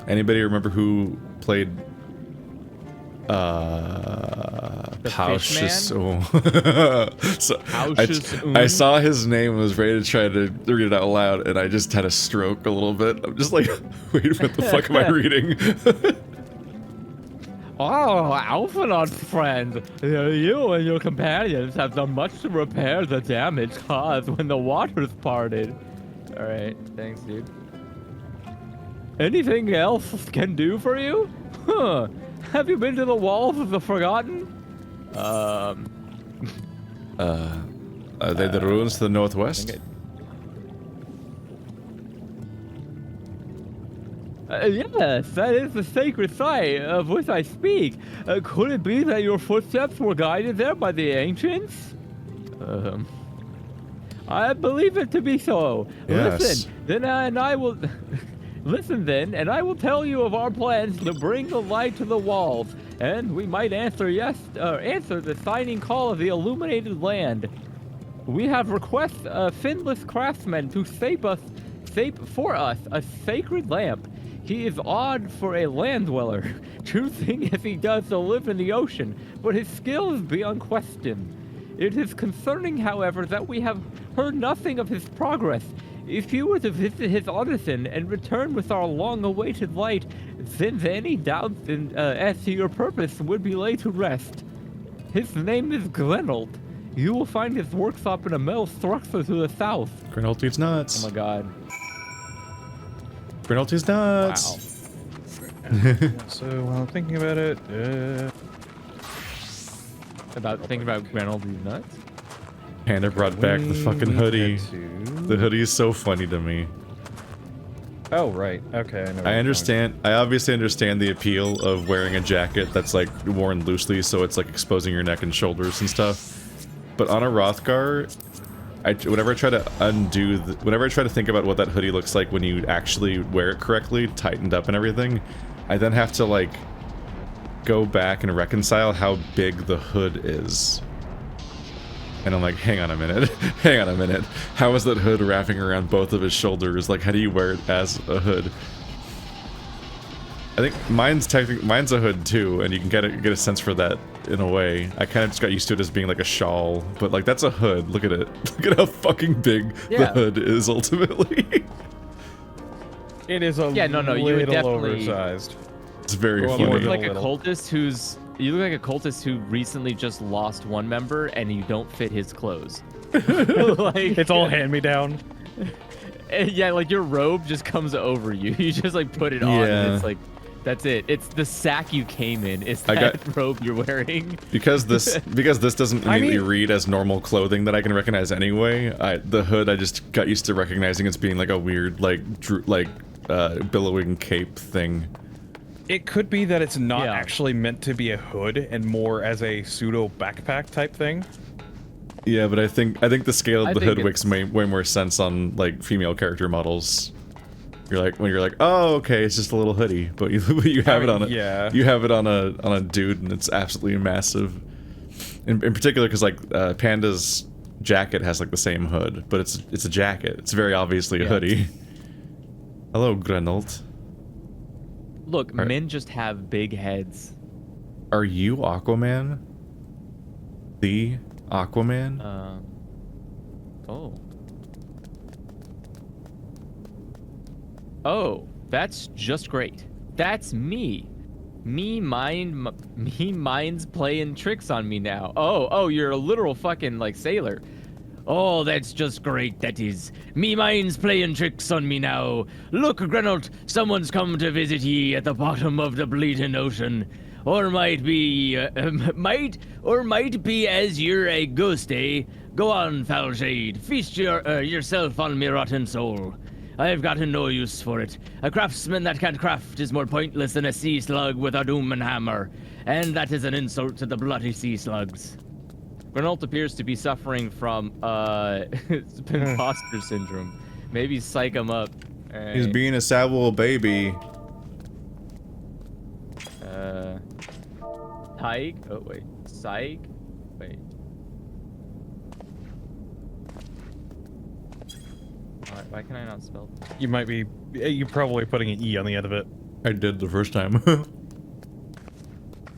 Anybody remember who played Fishman? So Hauschus I saw his name and was ready to try to read it out loud, and I just had a stroke a little bit. I'm just like, wait, what the fuck am I reading? Oh, Alphanot friend, you and your companions have done much to repair the damage caused when the waters parted. All right, thanks, dude. Anything else can do for you? Huh? Have you been to the walls of the Forgotten? Are they the ruins to the northwest? Yes, that is the sacred site of which I speak. Could it be that your footsteps were guided there by the ancients? I believe it to be so. Yes. Listen, then I will... Listen then, and I will tell you of our plans to bring the light to the walls, and we might answer the signing call of the illuminated land. We have requested finless craftsmen to shape for us a sacred lamp. He is odd for a land dweller, choosing as he does to live in the ocean, but his skill is beyond question. It is concerning, however, that we have heard nothing of his progress. If you were to visit his artisan and return with our long-awaited light, then any doubts as to your purpose would be laid to rest. His name is Grenold. You will find his workshop in a metal structure to the south. Grenolti's nuts. Oh my god. Grenolti's nuts. Wow. So while I'm thinking about it, Thinking about Grenold's nuts? Panda brought back the fucking hoodie. The hoodie is so funny to me. Oh right, okay. I know. I understand. I obviously understand the appeal of wearing a jacket that's like worn loosely, so it's like exposing your neck and shoulders and stuff. But on a Rothgar, whenever I try to think about what that hoodie looks like when you actually wear it correctly, tightened up and everything, I then have to like go back and reconcile how big the hood is. And I'm like, hang on a minute, hang on a minute. How is that hood wrapping around both of his shoulders? Like, how do you wear it as a hood? I think mine's a hood too, and you can get a sense for that in a way. I kind of just got used to it as being like a shawl, but like that's a hood. Look at it. Look at how fucking big the hood is ultimately. It is a you were definitely oversized. It's very You funny. look like a cultist who recently just lost one member and you don't fit his clothes. Like, it's all hand-me-down. Yeah, like your robe just comes over you. You just like put it on and it's like, that's it. It's the sack you came in. It's that robe you're wearing. Because this doesn't immediately read as normal clothing that I can recognize anyway. The hood I just got used to recognizing as being like a weird billowing cape thing. It could be that it's not actually meant to be a hood and more as a pseudo backpack type thing. Yeah, but I think the scale of the hood makes way more sense on like female character models. You're like, oh, okay, it's just a little hoodie, but you have it on it. Yeah. You have it on a dude, and it's absolutely massive. In particular, because like Panda's jacket has like the same hood, but it's a jacket. It's very obviously a hoodie. Hello, Grenold. Look, men just have big heads. Are you Aquaman? The Aquaman? Oh, that's just great. That's me. Mine's playing tricks on me now. Oh, you're a literal fucking like sailor. Oh, that's just great, that is. Me mind's playing tricks on me now. Look, Grenold, someone's come to visit ye at the bottom of the bleeding ocean. Or might be as you're a ghost, eh? Go on, foul shade. Feast yourself on me rotten soul. I've got no use for it. A craftsman that can't craft is more pointless than a sea slug with a doom and hammer. And that is an insult to the bloody sea slugs. Grenold appears to be suffering from imposter syndrome. Maybe psych him up. Right. He's being a sad little baby. Tyke? Oh wait. Psych? Wait. Why can I not spell? You're probably putting an E on the end of it. I did the first time.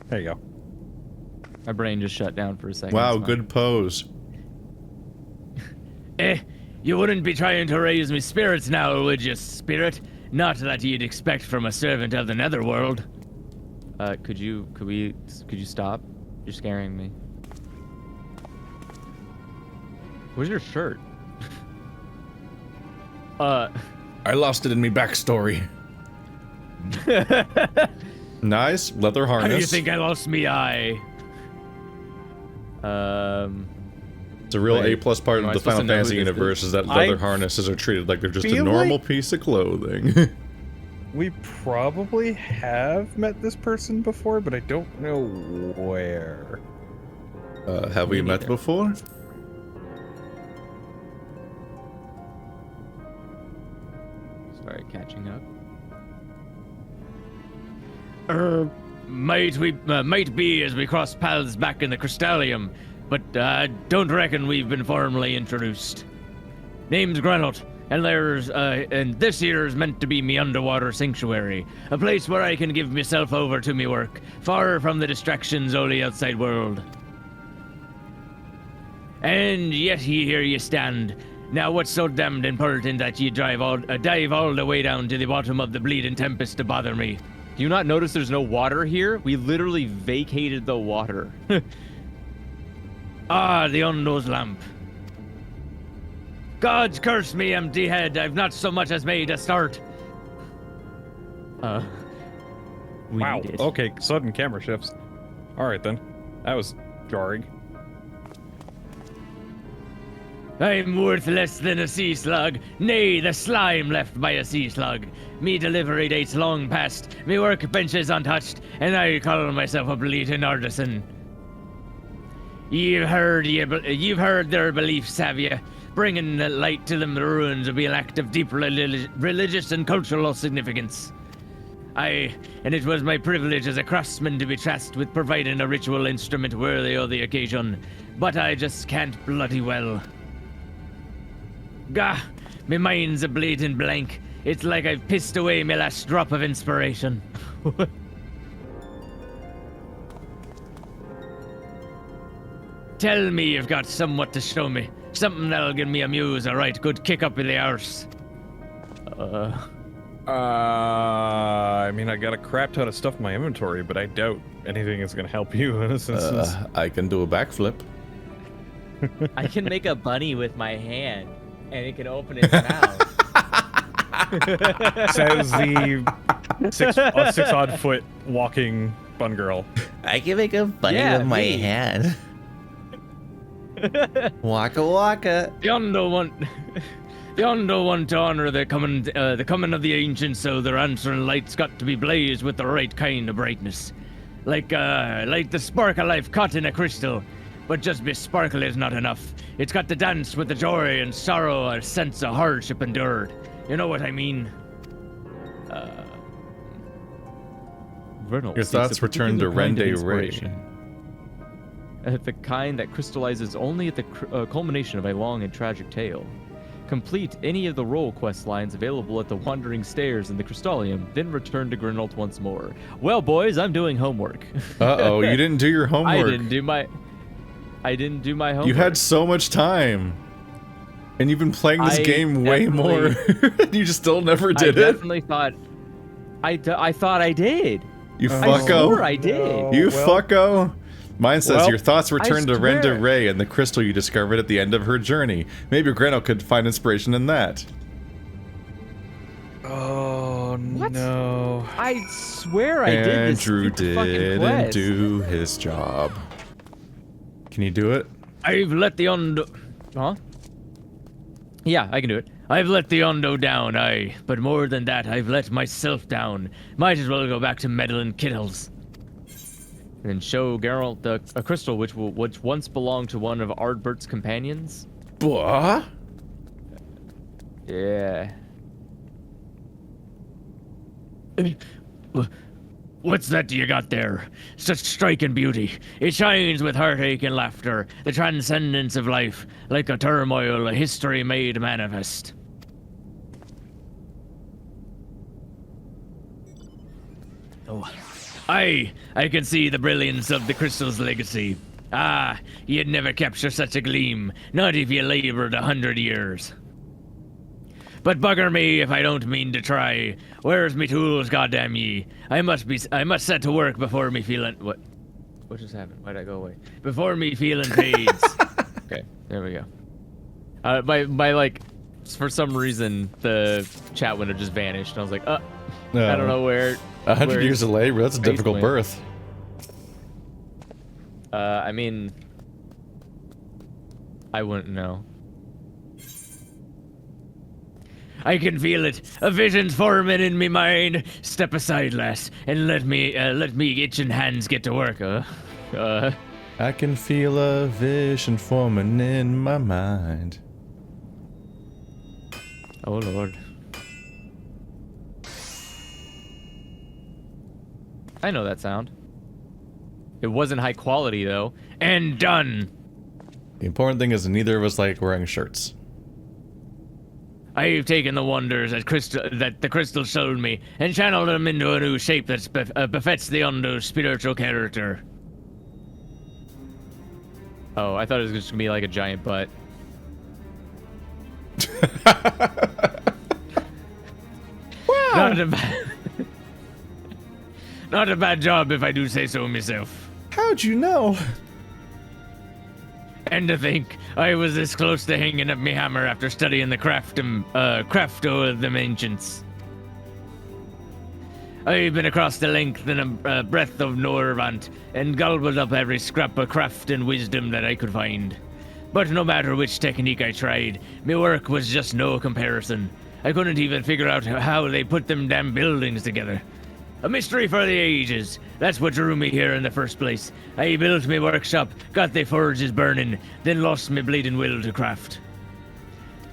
There you go. My brain just shut down for a second. Wow, It's fine. good pose. You wouldn't be trying to raise me spirits now, would you, spirit? Not that you'd expect from a servant of the netherworld. Could you stop? You're scaring me. Where's your shirt? I lost it in me backstory. Nice leather harness. How do you think I lost me eye? It's a real Wait, A+ part am I of the supposed Final to know who Fantasy this universe is? is that leather harnesses are treated like they're just a feel normal like- piece of clothing. We probably have met this person before, but I don't know where. Have we met before? Sorry, catching up. Might be as we cross paths back in the Crystallium, but don't reckon we've been formally introduced. Name's Grenelt, and this here is meant to be me underwater sanctuary, a place where I can give myself over to me work, far from the distractions of the outside world. And yet here you stand. Now what's so damned important that you dive all the way down to the bottom of the bleeding tempest to bother me? Do you not notice there's no water here? We literally vacated the water. Ah, the Undo's lamp. Gods curse me, empty head. I've not so much as made a start. We Wow. need it. Okay, sudden camera shifts. All right then. That was jarring. I'm worth less than a sea slug. Nay, the slime left by a sea slug. Me delivery dates long past. Me workbench is untouched, and I call myself a bleating artisan. You've heard their beliefs, have you? Bringing the light to them ruins will be an act of deep religious and cultural significance. And it was my privilege as a craftsman to be tasked with providing a ritual instrument worthy of the occasion, but I just can't bloody well. Gah, me mind's a bleeding blank. It's like I've pissed away my last drop of inspiration. Tell me you've got somewhat to show me. Something that'll give me a muse, a right good kick up in the arse. I mean, I got a crap ton of stuff in my inventory, but I doubt anything is going to help you in this instance. I can do a backflip. I can make a bunny with my hand, and it can open its mouth. Says the six odd foot walking bun girl. I can make a bunny Yeah, with my me. hand. Waka waka. The Undo want to honor the coming of the ancients, so their answering light's got to be blazed with the right kind of brightness, like the spark of life caught in a crystal. But just be sparkle is not enough. It's got to dance with the joy and sorrow, a sense of hardship endured. You know what I mean? Reynolds Your seeks thoughts a return to particular kind of Rende Ray. inspiration. The kind that crystallizes only at the culmination of a long and tragic tale. Complete any of the role quest lines available at the Wandering Stairs in the Crystallium, then return to Grenelt once more. Well, boys, I'm doing homework. Uh-oh, you didn't do your homework. I didn't do my homework. You had so much time. And you've been playing this game way more. You just still never did I it. definitely thought. I thought I did. You I fucko. swore I did. You well- fucko. Mine says Well, your thoughts return to swear. Renda Ray and the crystal you discovered at the end of her journey. Maybe Greno could find inspiration in that. Oh What? no. I swear I did this Andrew stupid fucking didn't quest. do his job. Can you do it? I've let the Undo. Huh? Yeah, I can do it. I've let the Undo down, aye. But more than that, I've let myself down. Might as well go back to meddling kittles. And show Geralt a crystal which once belonged to one of Ardbert's companions. What? Yeah. What's that you got there? Such striking beauty. It shines with heartache and laughter, the transcendence of life, like a turmoil, a history made manifest. Oh. I can see the brilliance of the crystal's legacy. Ah, you'd never capture such a gleam, not if you labored 100 years. But bugger me if I don't mean to try. Where's me tools, goddamn ye? I must set to work before me feeling what just happened? Why'd I go away? Before me feeling fades. Okay, there we go. By like, for some reason the chat window just vanished, and I was like, I don't know where. 100 years of labor. That's a difficult went. birth. I mean, I wouldn't know. I can feel it. A vision's forming in me mind. Step aside, lass, and let me itching hands get to work. I can feel a vision forming in my mind. Oh lord. I know that sound. It wasn't high quality though. And done. The important thing is neither of us like wearing shirts. I've taken the wonders that the crystal showed me and channeled them into a new shape that befits the Undo's spiritual character. Oh, I thought it was just gonna be like a giant butt. Wow. Not a bad job if I do say so myself. How'd you know? And to think, I was this close to hanging up me hammer after studying the crafto of them ancients. I've been across the length and breadth of Norvant and gobbled up every scrap of craft and wisdom that I could find. But no matter which technique I tried, my work was just no comparison. I couldn't even figure out how they put them damn buildings together. A mystery for the ages. That's what drew me here in the first place. I built me workshop, got the forges burning, then lost me bleeding will to craft.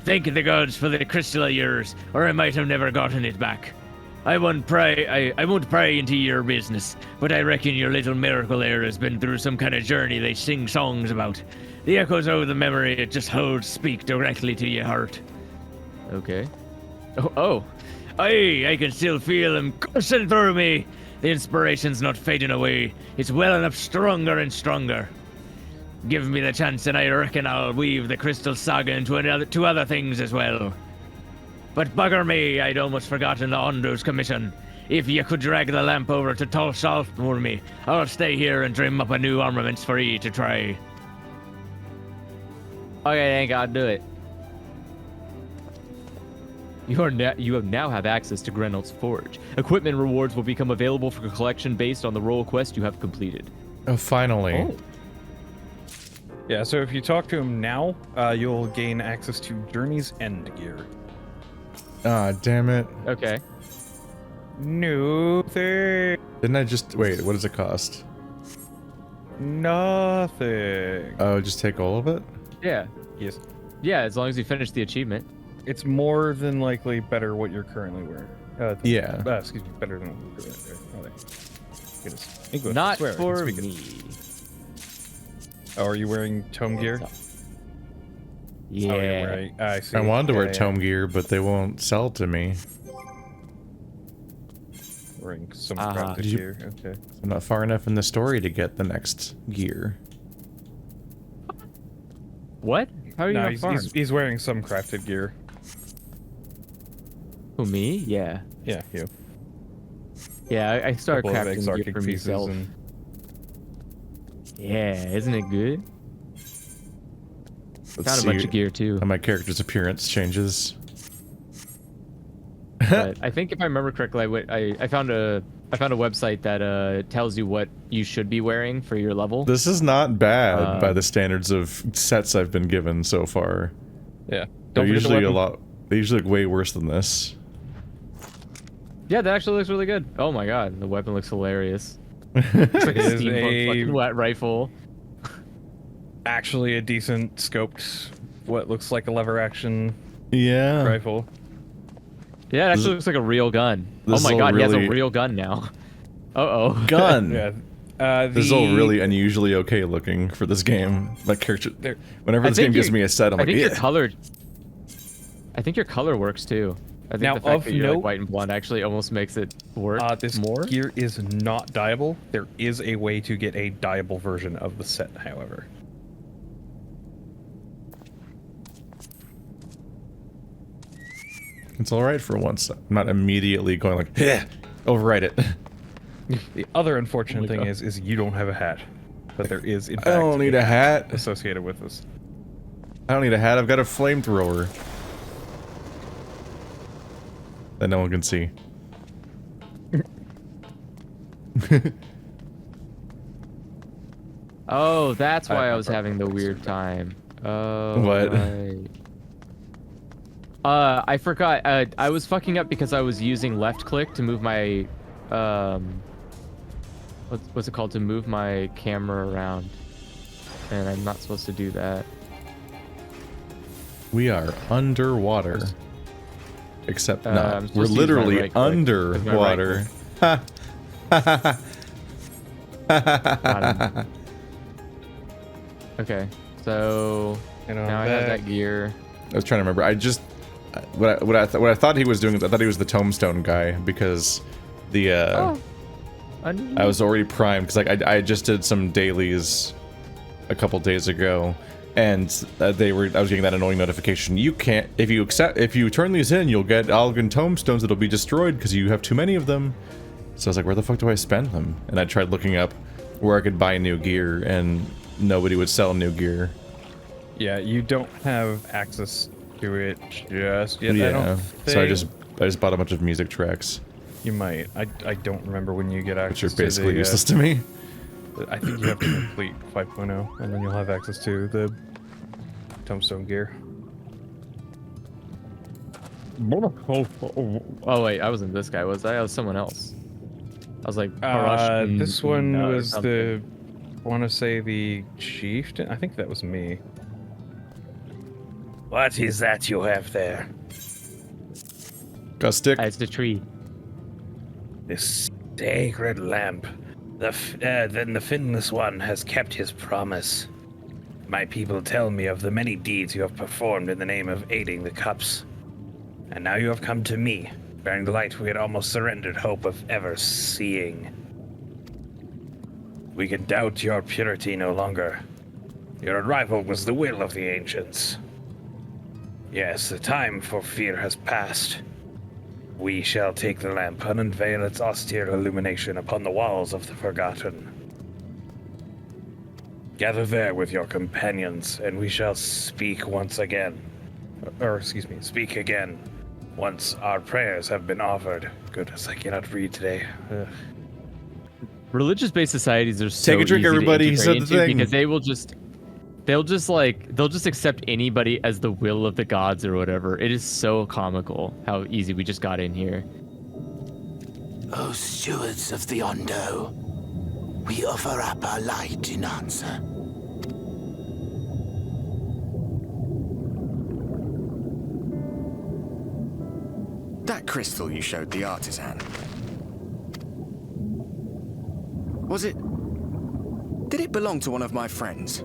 Thank the gods for the crystal of yours, or I might have never gotten it back. I won't pry into your business, but I reckon your little miracle there has been through some kind of journey they sing songs about. The echoes of the memory it just holds speak directly to your heart. Okay. Oh. I can still feel them coursing through me. The inspiration's not fading away. It's welling up stronger and stronger. Give me the chance and I reckon I'll weave the Crystal Saga into two other things as well. But bugger me, I'd almost forgotten the Ondo's commission. If you could drag the lamp over to Tall Salt for me, I'll stay here and dream up a new armaments for ye to try. Okay, ain't gotta do it. You now have access to Grenel's Forge. Equipment rewards will become available for collection based on the role quest you have completed. Oh, finally. Oh. Yeah, so if you talk to him now, you'll gain access to Journey's End gear. Ah, damn it. Okay. No thing. Didn't I just... Wait, what does it cost? Nothing. Oh, just take all of it? Yeah. Yes. Yeah, as long as you finish the achievement. It's more than likely better what you're currently wearing. Yeah. Excuse me, better than what you're currently wearing. Goodness. English, Not swear, I can for speak it. me. Oh, are you wearing tome gear? Yeah. Oh, you're wearing... I see. I wanted to wear Yeah. tome gear, but they won't sell to me. Wearing some Ah. crafted gear. Okay. I'm not far enough in the story to get the next gear. What? How are you No, not farm? he's wearing some crafted gear. Who, me? Yeah. Yeah, you. Yeah, I started Couple of crafting gear exarchic for pieces myself. and Yeah, isn't it good? Let's Found a bunch of gear too. how my character's appearance changes. But I think if I remember correctly, I found a website that tells you what you should be wearing for your level. This is not bad by the standards of sets I've been given so far. yeah. They're Don't forget the usually weapon. they usually look way worse than this. Yeah, that actually looks really good. Oh my god, the weapon looks hilarious. It's like a It is steampunk fucking wet rifle. Actually a decent scoped, what looks like a lever action Yeah. rifle. Yeah, it actually looks like a real gun. Oh this my is god, he has a really- real gun now. Uh-oh. Gun. Yeah. This is all really unusually okay looking for this game. My character, whenever I this game think gives your- me a set, I'm I like, think your yeah. color... I think your color works too. I think Now, the fact of that you're note- like white and blonde actually almost makes it work This more. gear is not dyeable. There is a way to get a dyeable version of the set, however. It's all right for once. I'm not immediately going like, yeah, overwrite it. The other unfortunate thing is you don't have a hat, but there is in fact I don't need a hat. associated with this. I don't need a hat. I've got a flamethrower that no one can see. Oh, that's why I was having the weird time. Oh, What? right. I forgot. I was fucking up because I was using left click to move my, what's it called? To move my camera around. And I'm not supposed to do that. We are underwater. Except I'm no, supposed we're to use my literally right click with my right underwater. Ha. Got him. Okay, so And now I have that gear. I was trying to remember. I just what I thought he was doing is I thought he was the tombstone guy because the I was already primed because like I just did some dailies a couple days ago, and I was getting that annoying notification. You can't if you turn these in, you'll get Algan tombstones that'll be destroyed because you have too many of them. So I was like, where the fuck do I spend them? And I tried looking up where I could buy new gear, and nobody would sell new gear. Yeah, you don't have access to it just yet. I Yeah, don't so I think. just bought a bunch of music tracks, You might. I don't remember when you get which are access to basically the, useless to me. I think you have to complete 5.0, and then you'll have access to the tombstone gear. Oh wait, I wasn't this guy, was I? I was someone else. I was like, Russian, This one or was something. I want to say the chieftain. I think that was me. What is that you have there? Got a stick. It's the tree. This sacred lamp. Then the finless one has kept his promise. My people tell me of the many deeds you have performed in the name of aiding the cups. And now you have come to me, bearing the light we had almost surrendered hope of ever seeing. We can doubt your purity no longer. Your arrival was the will of the ancients. Yes, the time for fear has passed. We shall take the lamp and unveil its austere illumination upon the walls of the Forgotten. Gather there with your companions, and we shall speak once again. Speak again, once our prayers have been offered. Goodness, I cannot read today. Ugh. Religious-based societies are so Take a drink, easy to everybody. He integrate said the into thing. because they'll just accept anybody as the will of the gods or whatever. It is so comical how easy we just got in here. O stewards of the Ondo, we offer up our light in answer. That crystal you showed the artisan. Did it belong to one of my friends?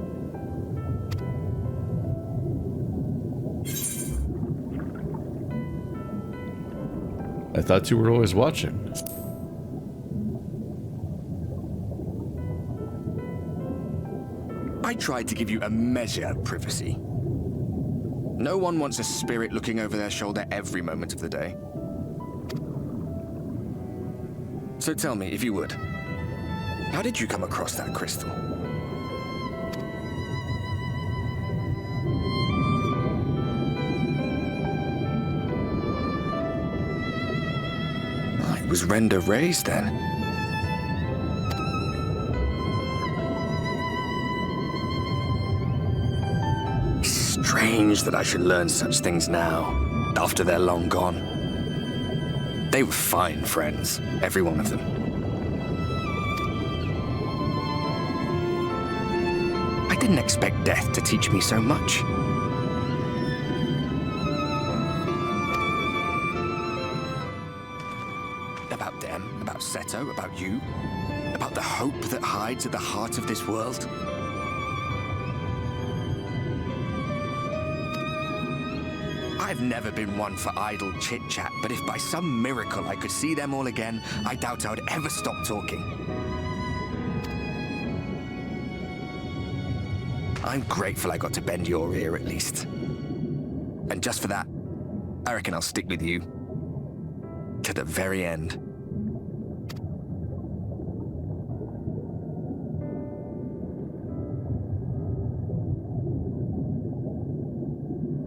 I thought you were always watching. I tried to give you a measure of privacy. No one wants a spirit looking over their shoulder every moment of the day. So tell me, if you would, how did you come across that crystal? It was Render raised then. Strange that I should learn such things now, after they're long gone. They were fine friends, every one of them. I didn't expect death to teach me so much. About them, about Seto, about you, about the hope that hides at the heart of this world. I've never been one for idle chit-chat, but if by some miracle I could see them all again, I doubt I would ever stop talking. I'm grateful I got to bend your ear at least. And just for that, I reckon I'll stick with you to the very end.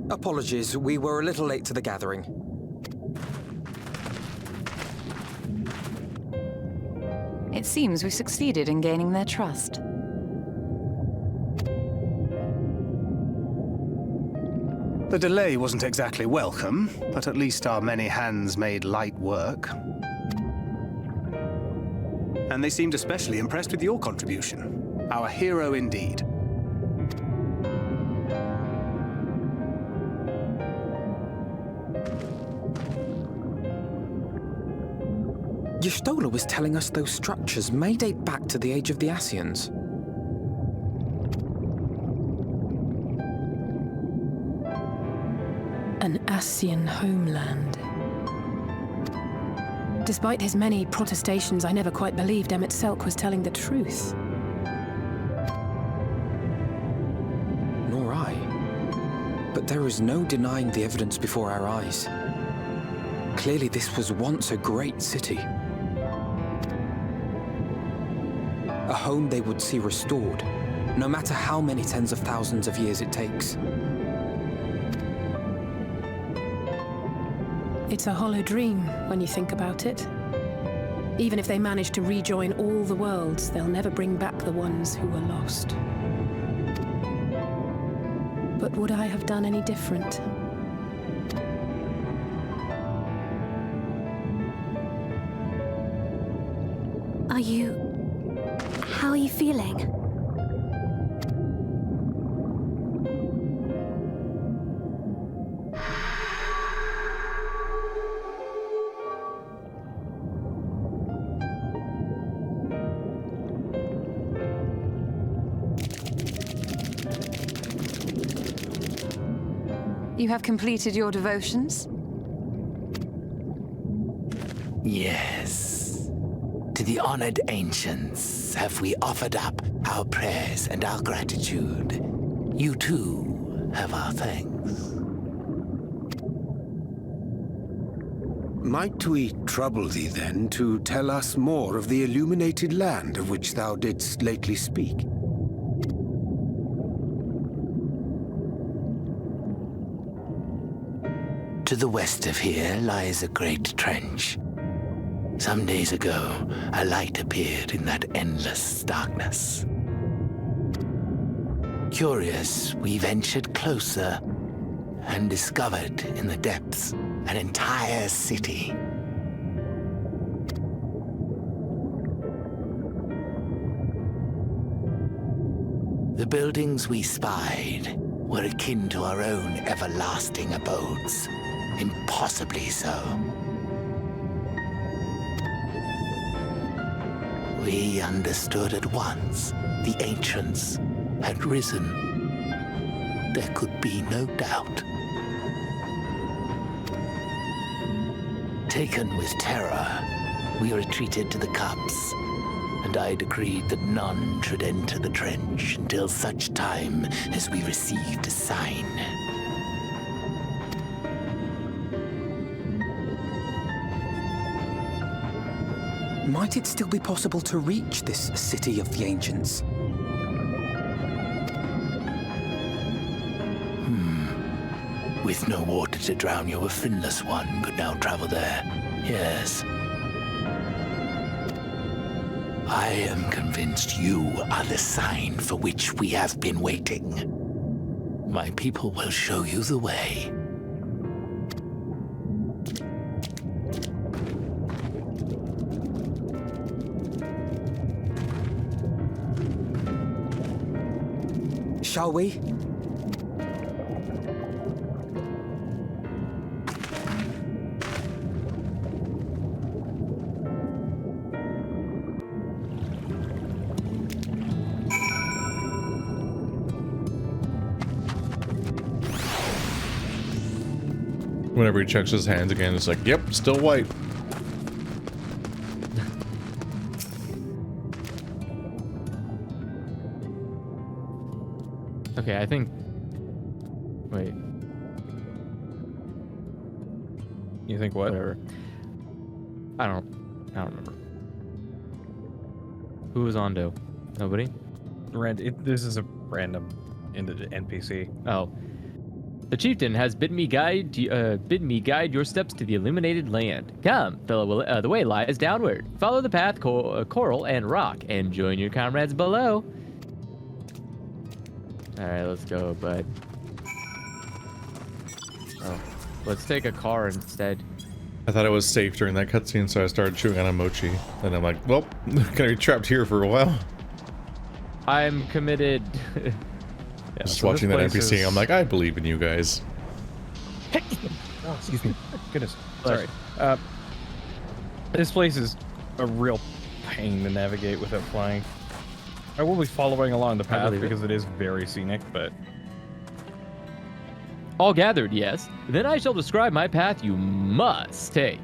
Apologies, we were a little late to the gathering. It seems we succeeded in gaining their trust. The delay wasn't exactly welcome, but at least our many hands made light work. And they seemed especially impressed with your contribution. Our hero indeed. Y'shtola was telling us those structures may date back to the age of the Ascians. An Ascian homeland. Despite his many protestations, I never quite believed Emet-Selch was telling the truth. Nor I. But there is no denying the evidence before our eyes. Clearly this was once a great city. A home they would see restored, no matter how many tens of thousands of years it takes. It's a hollow dream when you think about it. Even if they manage to rejoin all the worlds, they'll never bring back the ones who were lost. But would I have done any different? How are you feeling? You have completed your devotions? Yes. To the honored ancients have we offered up our prayers and our gratitude. You too have our thanks. Might we trouble thee then to tell us more of the illuminated land of which thou didst lately speak? To the west of here lies a great trench. Some days ago, a light appeared in that endless darkness. Curious, we ventured closer and discovered in the depths an entire city. The buildings we spied were akin to our own everlasting abodes. Impossibly so. We understood at once the ancients had risen. There could be no doubt. Taken with terror, we retreated to the cups, and I decreed that none should enter the trench until such time as we received a sign. Might it still be possible to reach this city of the ancients? With no water to drown you, a finless one could now travel there. Yes. I am convinced you are the sign for which we have been waiting. My people will show you the way. Shall we? Whenever he checks his hands again, it's like, yep, still white. Okay, I think... Wait. You think what? Whatever. I don't remember. Who was Ondo? Nobody? This is a random NPC. Oh. The chieftain has bid me guide your steps to the illuminated land. Come, fellow, the way lies downward. Follow the path, coral and rock, and join your comrades below. All right, let's go, bud. Oh, let's take a car instead. I thought it was safe during that cutscene, so I started chewing on a mochi. And I'm like, well, gonna be trapped here for a while. I'm committed. Yeah, just watching that NPC, I'm like, I believe in you guys. Oh, excuse me. Goodness. Sorry. This place is a real pain to navigate without flying. I will be following along the path because it is very scenic, but... All gathered, yes. Then I shall describe my path you must take.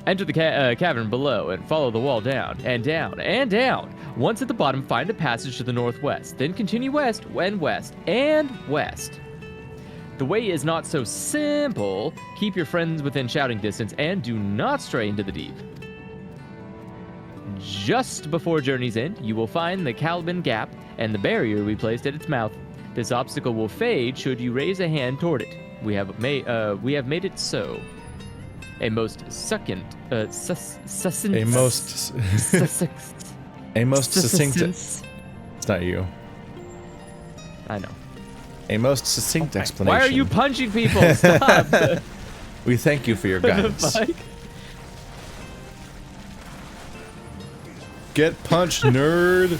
Enter the cavern below and follow the wall down, and down, and down. Once at the bottom, find a passage to the northwest. Then continue west, and west, and west. The way is not so simple. Keep your friends within shouting distance, and do not stray into the deep. Just before journey's end, you will find the Calvin Gap and the barrier we placed at its mouth. This obstacle will fade should you raise a hand toward it. We have made it so. A most succinct. A most succinct. It's not you. I know. A most succinct explanation. Why are you punching people? Stop. We thank you for your guidance. Get punched, nerd.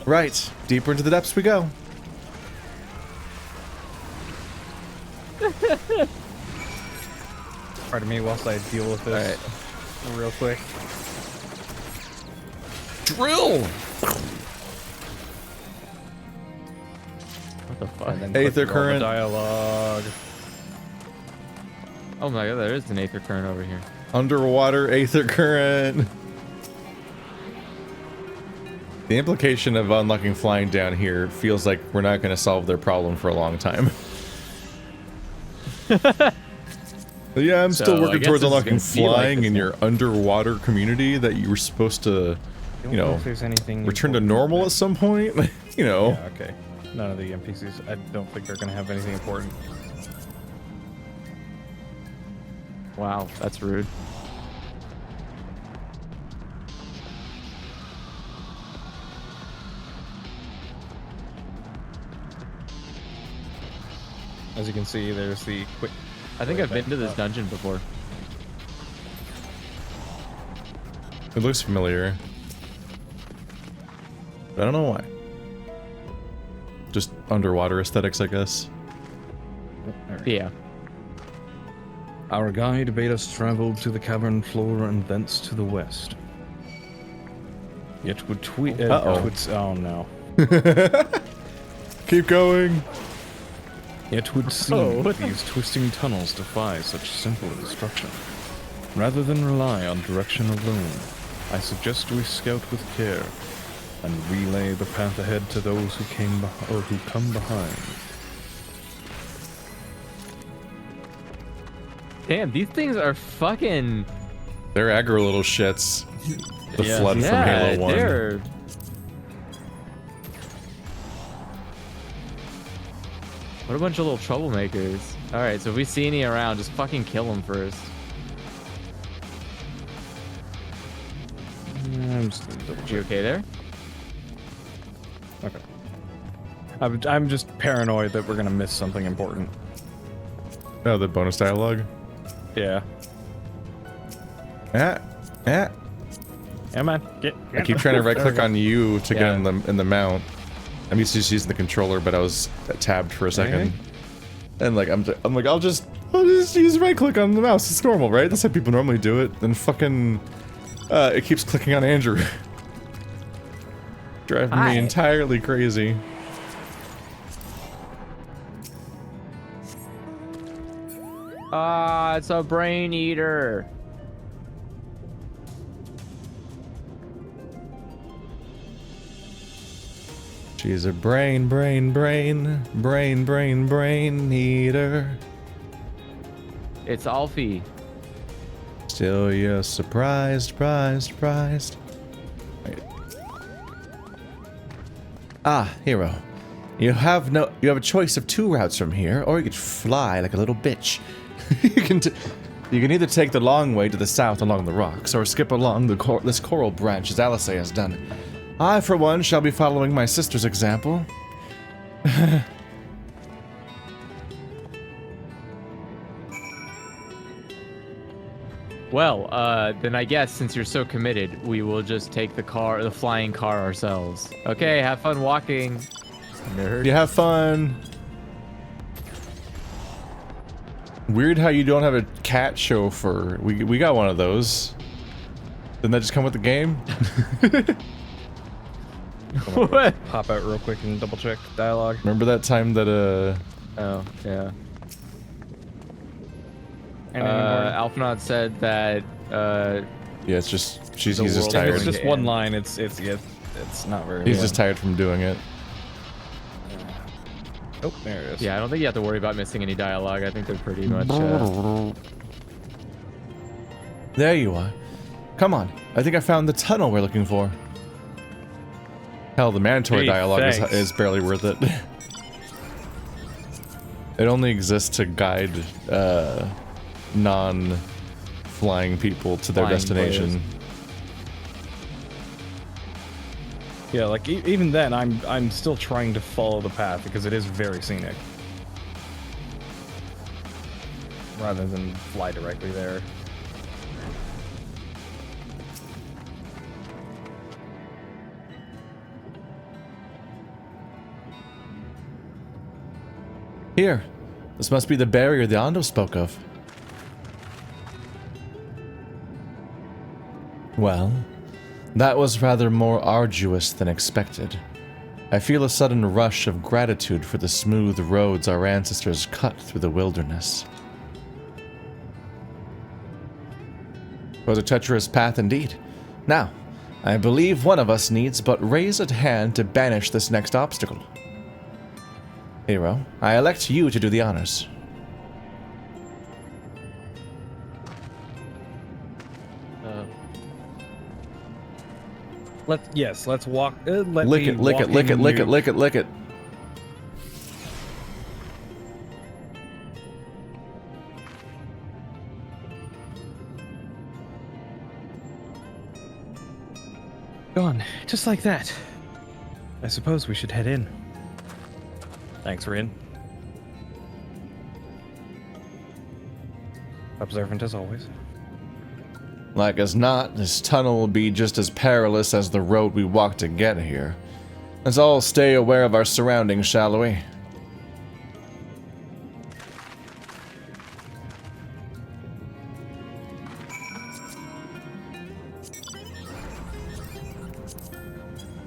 Right. Deeper into the depths we go. Pardon me whilst I deal with this real quick. Drill! What the fuck? Aether current. Dialogue. Oh my god, there is an aether current over here. Underwater aether current. The implication of unlocking flying down here feels like we're not going to solve their problem for a long time. Yeah, I'm still working towards unlocking flying in your underwater community that you were supposed to, you know, return to normal at some point. You know. Yeah, okay. None of the NPCs. I don't think they're going to have anything important. Wow, that's rude. As you can see, there's the quick... I think I've been to this dungeon before. It looks familiar. But I don't know why. Just underwater aesthetics, I guess. Yeah. Our guide bade us travel to the cavern floor and thence to the west. Yet would oh no. Keep going. It would seem that these twisting tunnels defy such simple destruction. Rather than rely on direction alone, I suggest we scout with care and relay the path ahead to those who come behind. Damn, these things are fucking... They're aggro little shits. The flood from Halo 1. They're... What a bunch of little troublemakers. Alright, so if we see any around, just fucking kill them first. You okay there? Okay. I'm just paranoid that we're gonna miss something important. Oh, the bonus dialogue? Yeah. Yeah, man. Get I keep trying to right click on you to get in the mount. I'm used to just using the controller, but I was tabbed for a second. And like I'm like I'll just use right click on the mouse. It's normal, right? That's how people normally do it. Then fucking it keeps clicking on Andrew. Driving me entirely crazy. Ah, it's a brain eater. She's a brain eater. It's Alfie. Still you're surprised. Wait. Ah, hero. You have a choice of 2 routes from here, or you could fly like a little bitch. you can either take the long way to the south along the rocks, or skip along this coral branch as Alice has done. I, for one, shall be following my sister's example. Well, then I guess since you're so committed, we will just take the flying car ourselves. Okay, have fun walking, nerd. You have fun. Weird how you don't have a cat chauffeur. We got one of those. Didn't that just come with the game? What? Pop out real quick and double check dialogue. Remember that time that Oh, yeah. Alphanod said that yeah, it's just he's just If tired. it's just one line, it's not very He's just tired from doing it. Oh, there it is. Yeah, I don't think you have to worry about missing any dialogue. I think they're pretty much There you are. Come on. I think I found the tunnel we're looking for. Hell, the mandatory Hey, dialogue thanks. is barely worth it. It only exists to guide non-flying people to their Flying destination. players. Yeah, like even then, I'm still trying to follow the path because it is very scenic. Rather than fly directly there. Here. This must be the barrier the Ando spoke of. Well, that was rather more arduous than expected. I feel a sudden rush of gratitude for the smooth roads our ancestors cut through the wilderness. It was a treacherous path indeed. Now, I believe one of us needs but raise a hand to banish this next obstacle. Hero, I elect you to do the honors. Let's walk. Lick it. Gone, just like that. I suppose we should head in. Thanks, Rin. Observant as always. Like as not, this tunnel will be just as perilous as the road we walked to get here. Let's all stay aware of our surroundings, shall we?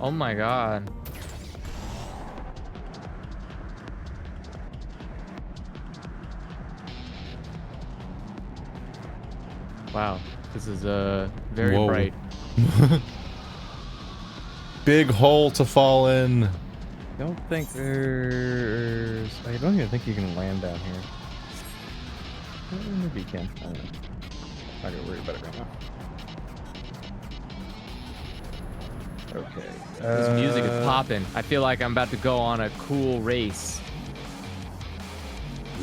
Oh my god. Wow, this is very Whoa. bright. Big hole to fall in. Don't think there's... I don't even think you can land down here. Maybe you can. I don't know. I'm not gonna worry about it right now. Okay. This music is popping. I feel like I'm about to go on a cool race.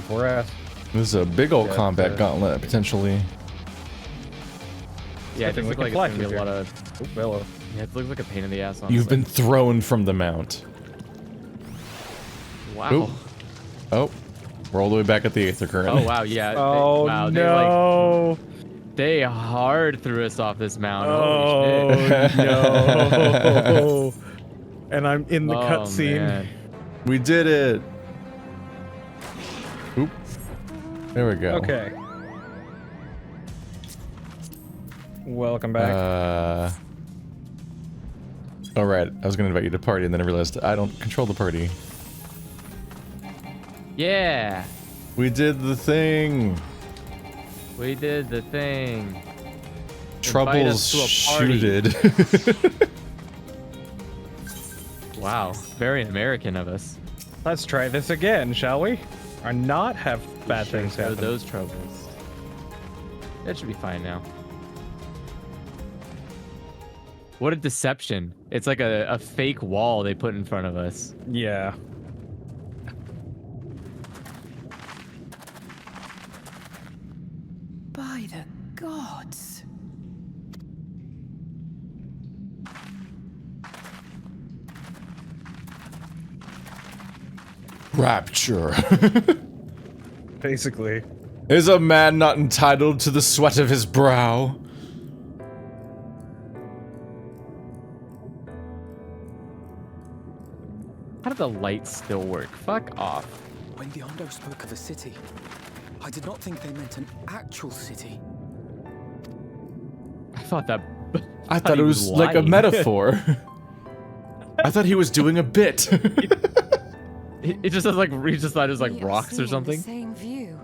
E4S. This is a big old combat gauntlet, potentially. Yeah, it we looks can like fly it's gonna be a through lot of... Oh, hello. Yeah, it looks like a pain in the ass, honestly. You've been thrown from the mount. Wow. Oop. Oh, we're all the way back at the Aether current. Oh, wow, yeah. Oh, wow, no. They hard threw us off this mountain. Oh, Holy shit. no. And I'm in the cutscene. Man. We did it. Oop. There we go. Okay. Welcome back. Alright, I was gonna invite you to party and then I realized I don't control the party. Yeah. We did the thing. We did the thing. Troubles shooted. Wow, very American of us. Let's try this again, shall we? Or not have bad things happen. Those troubles. That should be fine now. What a deception. It's like a fake wall they put in front of us. Yeah. By the gods. Rapture. Basically. Is a man not entitled to the sweat of his brow? How did the lights still work? Fuck off. When the Ondo spoke of a city, I did not think they meant an actual city. I thought that. I thought it was like a metaphor. I thought he was doing a bit. It just has like he just thought it was like We are rocks or seeing something. The same view.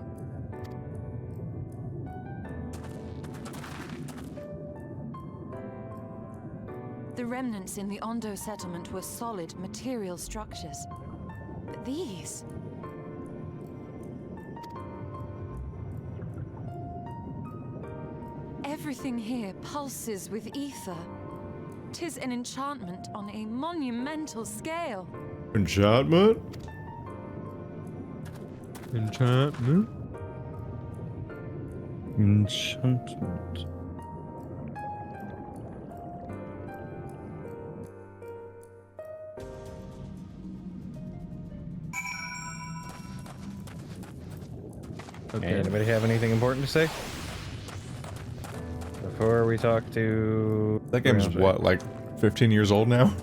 The remnants in the Ondo settlement were solid material structures. But these... Everything here pulses with ether. 'Tis an enchantment on a monumental scale. Enchantment? Enchantment? Enchantment. Okay. Anybody have anything important to say? Before we talk to... That game's what, like 15 years old now?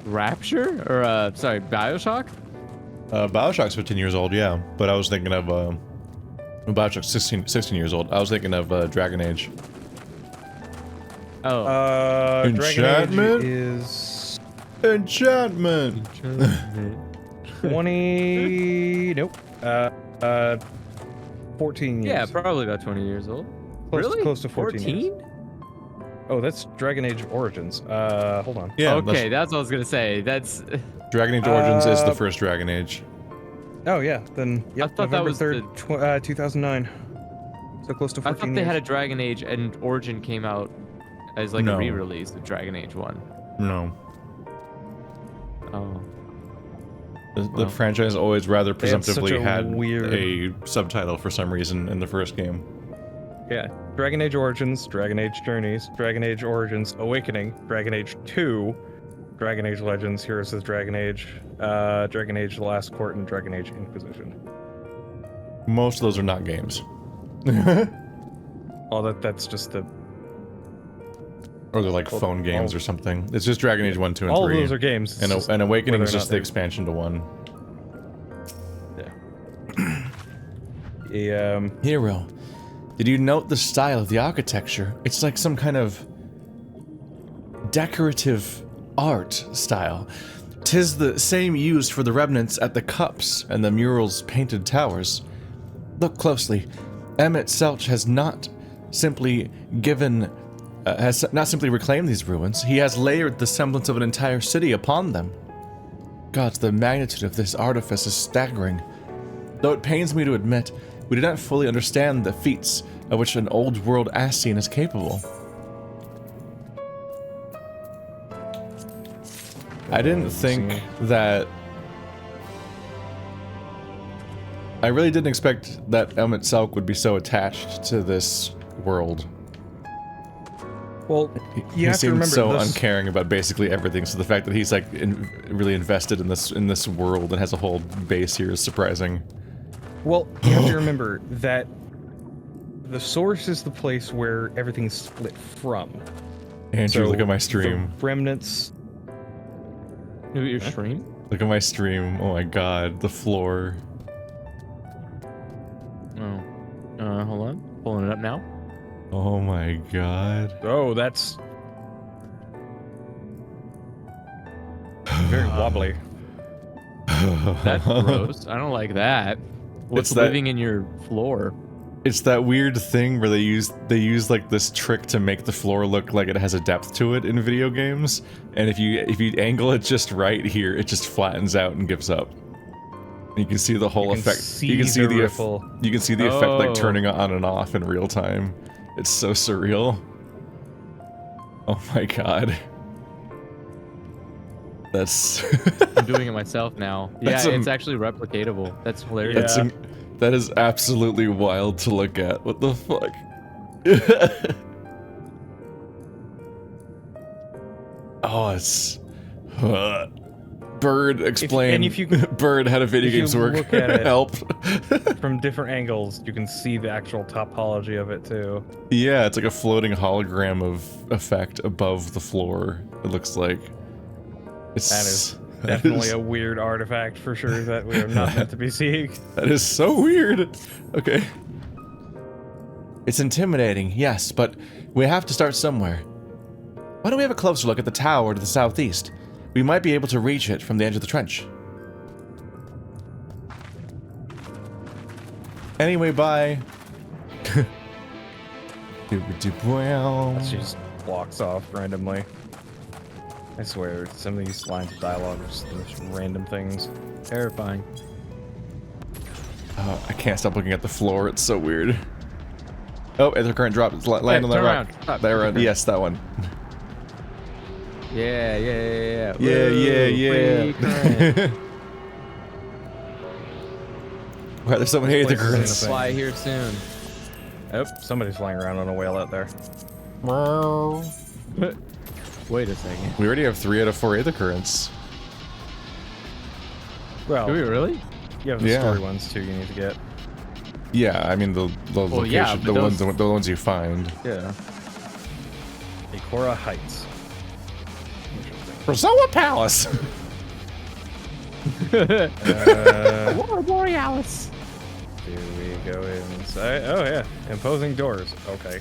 Rapture? Or, sorry, Bioshock? Bioshock's 15 years old, yeah. But I was thinking of, Bioshock's 16 years old. I was thinking of, Dragon Age. Oh. Enchantment? Dragon Age is... Enchantment! 20... Nope. 14 years. Yeah, probably about 20 years old. Close, close to 14 14? years. Oh, that's Dragon Age Origins. Hold on. Yeah. Okay, that's what I was gonna say. That's... Dragon Age Origins is the first Dragon Age. Oh, yeah. Then, yep, I thought that November was 3rd, 2009. So close to 14 I thought they years. had a Dragon Age and Origin came out as like No. a re-release of Dragon Age 1. No. Oh. The franchise always rather They had such presumptively a had weird- a subtitle for some reason in the first game. Yeah. Dragon Age Origins, Dragon Age Journeys, Dragon Age Origins Awakening, Dragon Age 2, Dragon Age Legends, Heroes of the Dragon Age, Dragon Age The Last Court, and Dragon Age Inquisition. Most of those are not games. Oh, that's just the... Or they're like phone games or something. It's just Dragon Age 1, 2, and 3. All of those are games. And, It's just and Awakening whether is or just not the they're- expansion to 1. Yeah. Hero, did you note the style of the architecture? It's like some kind of decorative art style. 'Tis the same used for the remnants at the cups and the murals' painted towers. Look closely. Emet-Selch has not simply reclaimed these ruins. He has layered the semblance of an entire city upon them. Gods, the magnitude of this artifice is staggering. Though it pains me to admit, we do not fully understand the feats of which an old-world Ascian is capable. I didn't think that... I really didn't expect that Emet-Selch would be so attached to this world. Well, He you have to seems remember so this... uncaring about basically everything, so the fact that he's like really invested in this world and has a whole base here is surprising. Well, you have to remember that the source is the place where everything's split from. Andrew, So look at my stream. The remnants... Look at your stream? Look at my stream. Oh my god, the floor. Oh. Hold on. Pulling it up now. Oh my god. Oh, that's... very wobbly. That's gross. I don't like that. What's living in your floor? It's that weird thing where they use like this trick to make the floor look like it has a depth to it in video games, and if you angle it just right here, it just flattens out and gives up. And you can see the whole effect. You can see the ripple. You can see the effect like turning on and off in real time. It's so surreal. Oh my god. That's I'm doing it myself now. Yeah, it's actually replicatable. That's hilarious. That is absolutely wild to look at. What the fuck? Oh, it's... Bird, explain. Bird, how do video games work? Look at it Help. from different angles, you can see the actual topology of it too. Yeah, it's like a floating hologram of effect above the floor, it looks like. That is definitely a weird artifact for sure that we are not meant to be seeing. That is so weird. Okay. It's intimidating, yes, but we have to start somewhere. Why don't we have a closer look at the tower to the southeast? We might be able to reach it from the edge of the trench. Anyway, bye. She just walks off randomly. I swear, some of these lines of dialogue are just the most random things. Terrifying. Oh, I can't stop looking at the floor. It's so weird. Oh, ether current drop. It's land on that rock. There, yes, that one. Yeah. Yeah. Wow, there's so many ether currents. Fly here soon. Oh, somebody's flying around on a whale out there. Wait a second. We already have 3 out of 4 ether currents. Well, do we really? You have the story ones too. You need to get. Yeah, I mean the location, yeah, the ones you find. Yeah. Ikora Heights. Rosawa Palace. Aurora Borealis. Do we go inside? Oh yeah, imposing doors. Okay.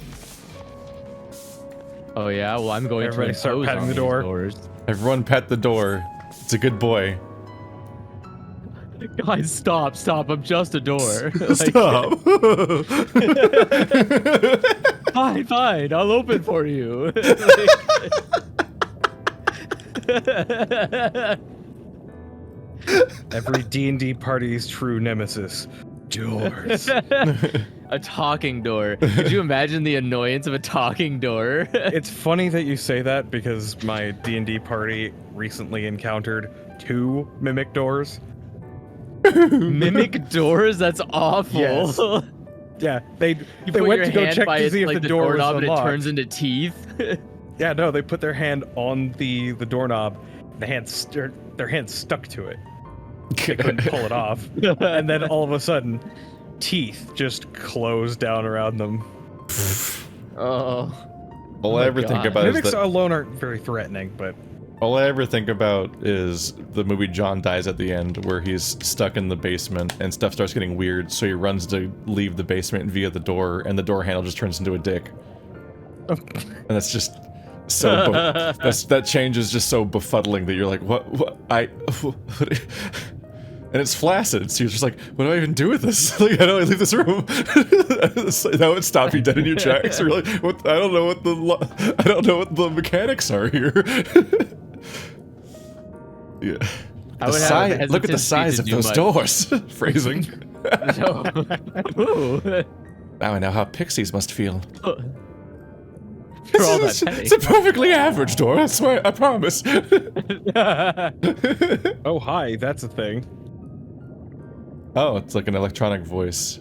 Oh yeah, well I'm going Everybody to start impose patting on the these door. doors. Everyone pet the door. It's a good boy. Guys, stop! I'm just a door. Stop. Fine, I'll open for you. Every D&D party's true nemesis. Doors. A talking door. Could you imagine the annoyance of a talking door? It's funny that you say that because my D&D party recently encountered 2 mimic doors. Mimic doors? That's awful. Yes. Yeah, they put went your to go hand check by to its, see if like, the door was doorknob and it unlocked. turns into teeth. Yeah, no, they put their hand on the doorknob. Their hand stuck to it. They couldn't pull it off. And then all of a sudden, teeth just closed down around them. Oh. All I ever think about Mimics is that alone aren't very threatening, but all I ever think about is the movie John Dies at the End, where he's stuck in the basement and stuff starts getting weird, so he runs to leave the basement via the door, and the door handle just turns into a dick. And that's just so that change is just so befuddling that you're like, what and it's flaccid, so you're just like, what do I even do with this? Like, how do I leave this room? That would stop you dead in your tracks. You're like, what? I don't know what the mechanics are here. Yeah. Look at the size of those doors. Phrasing. Now I know how pixies must feel. It's a perfectly average door, I swear, I promise. Oh, hi, that's a thing. Oh, it's like an electronic voice.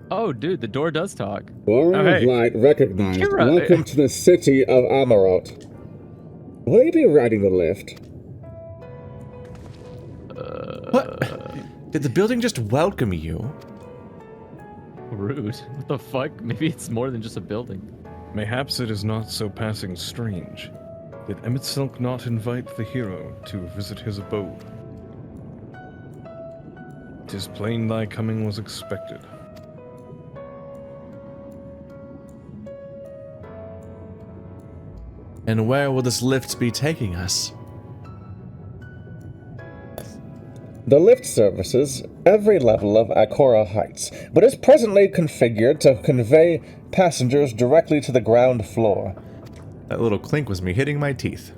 Oh, dude, the door does talk. Warrior of Light recognized. Welcome to the city of Amaurot. Will you be riding the lift? What? Did the building just welcome you? Rude. What the fuck? Maybe it's more than just a building. Mayhaps it is not so passing strange. Did Emet-Selch not invite the hero to visit his abode? 'Tis plain thy coming was expected. And where will this lift be taking us? The lift services every level of Akora Heights, but is presently configured to convey passengers directly to the ground floor. That little clink was me hitting my teeth.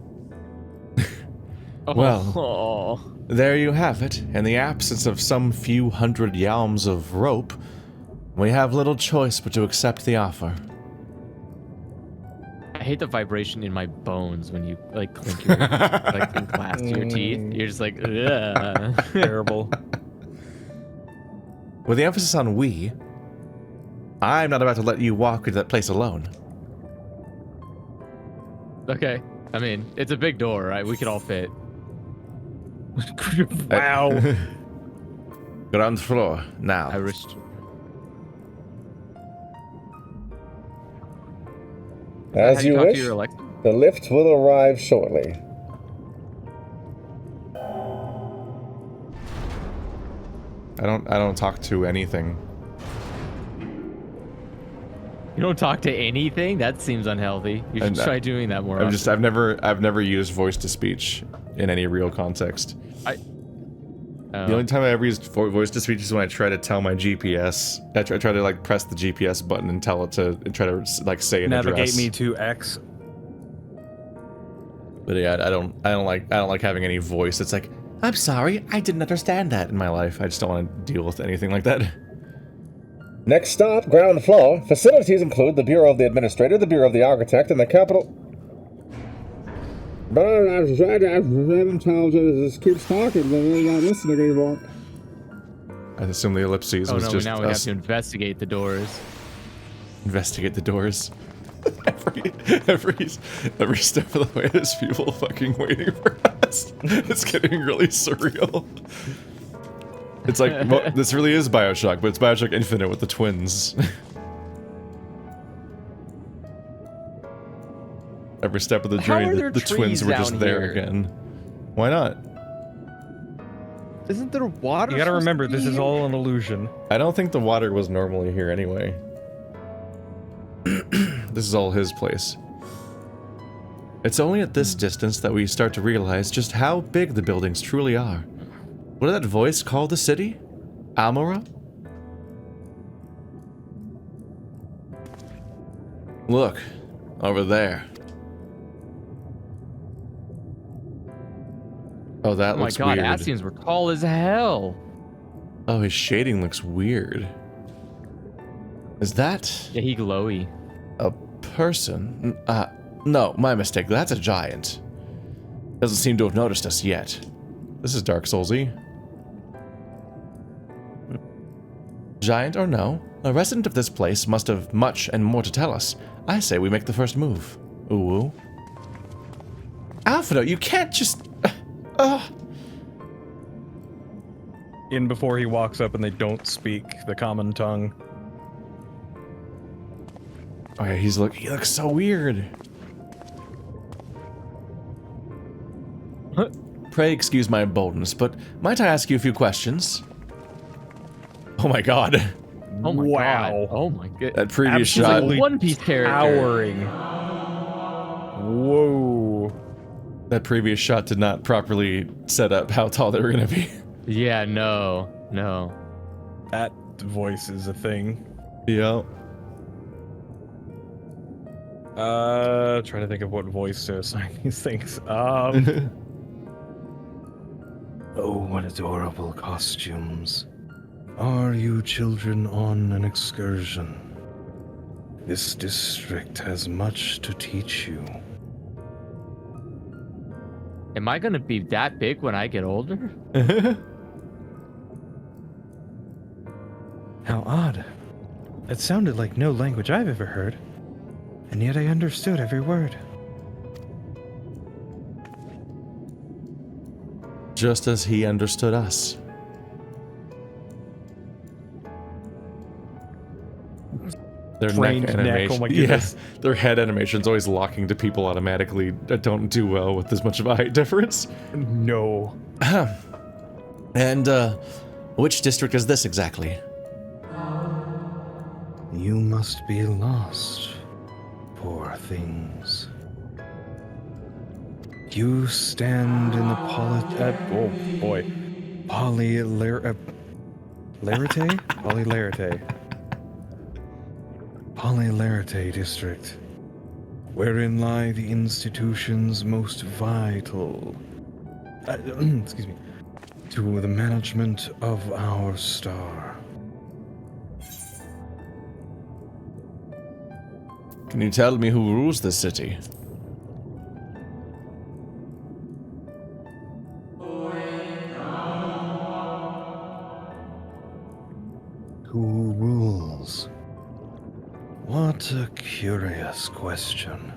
Well, there you have it. In the absence of some few hundred yalms of rope, we have little choice but to accept the offer. I hate the vibration in my bones when you like clink your like clink glass to your teeth. You're just like, ugh. Terrible. With the emphasis on we, I'm not about to let you walk into that place alone. Okay. I mean, it's a big door, right? We could all fit. Wow. Ground floor, now. As you wish, the lift will arrive shortly. I don't talk to anything. You don't talk to anything? That seems unhealthy. You should try doing that more often. I've never used voice to speech in any real context. The only time I ever used voice to speech is when I try to tell my GPS. I try to like press the GPS button and tell it to try to like say an Navigate address. me to X. But yeah, I don't like having any voice. It's like, I'm sorry, I didn't understand that in my life. I just don't want to deal with anything like that. Next stop, ground floor. Facilities include the Bureau of the Administrator, the Bureau of the Architect, and the Capital. But I've tried to just keeps talking, but they're not listening anymore. I assume the ellipses was just now we have to investigate the doors. Investigate the doors. every step of the way, there's people fucking waiting for us. It's getting really surreal. It's like, this really is Bioshock, but it's Bioshock Infinite with the twins. Every step of the journey, the twins were just there again. Why not? Isn't there water? You gotta remember, this is all an illusion. I don't think the water was normally here anyway. This is all his place. It's only at this distance that we start to realize just how big the buildings truly are. What did that voice call the city? Amaurot? Look, over there. Oh, that looks weird. Oh my god, Ascians were tall as hell. Oh, his shading looks weird. Is that... Yeah, he glowy. A person? No, my mistake. That's a giant. Doesn't seem to have noticed us yet. This is Dark Soulsy. Giant or no, a resident of this place must have much and more to tell us. I say we make the first move. Ooh. Alphino, you can't just... In before he walks up and they don't speak the common tongue. Oh yeah, he looks so weird. Pray excuse my boldness, but might I ask you a few questions? Oh my god. Oh my god. Oh my god. That previous shot. Like One Piece character. Towering. Whoa. That previous shot did not properly set up how tall they were gonna be. Yeah, no. That voice is a thing. Yeah. Trying to think of what voice to assign these things. Oh, what adorable costumes. Are you children on an excursion? This district has much to teach you. Am I gonna be that big when I get older? How odd. It sounded like no language I've ever heard, and yet I understood every word. Just as he understood us. Their neck animation. Oh my goodness. Yeah, their head animation's always locking to people automatically that don't do well with this much of a height difference. No. And, which district is this exactly? You must be lost, poor things. You stand in the oh boy. Polylarite? Polylarite district, wherein lie the institutions most vital, excuse me, to the management of our star. Can you tell me who rules this city? Who rules? What a curious question.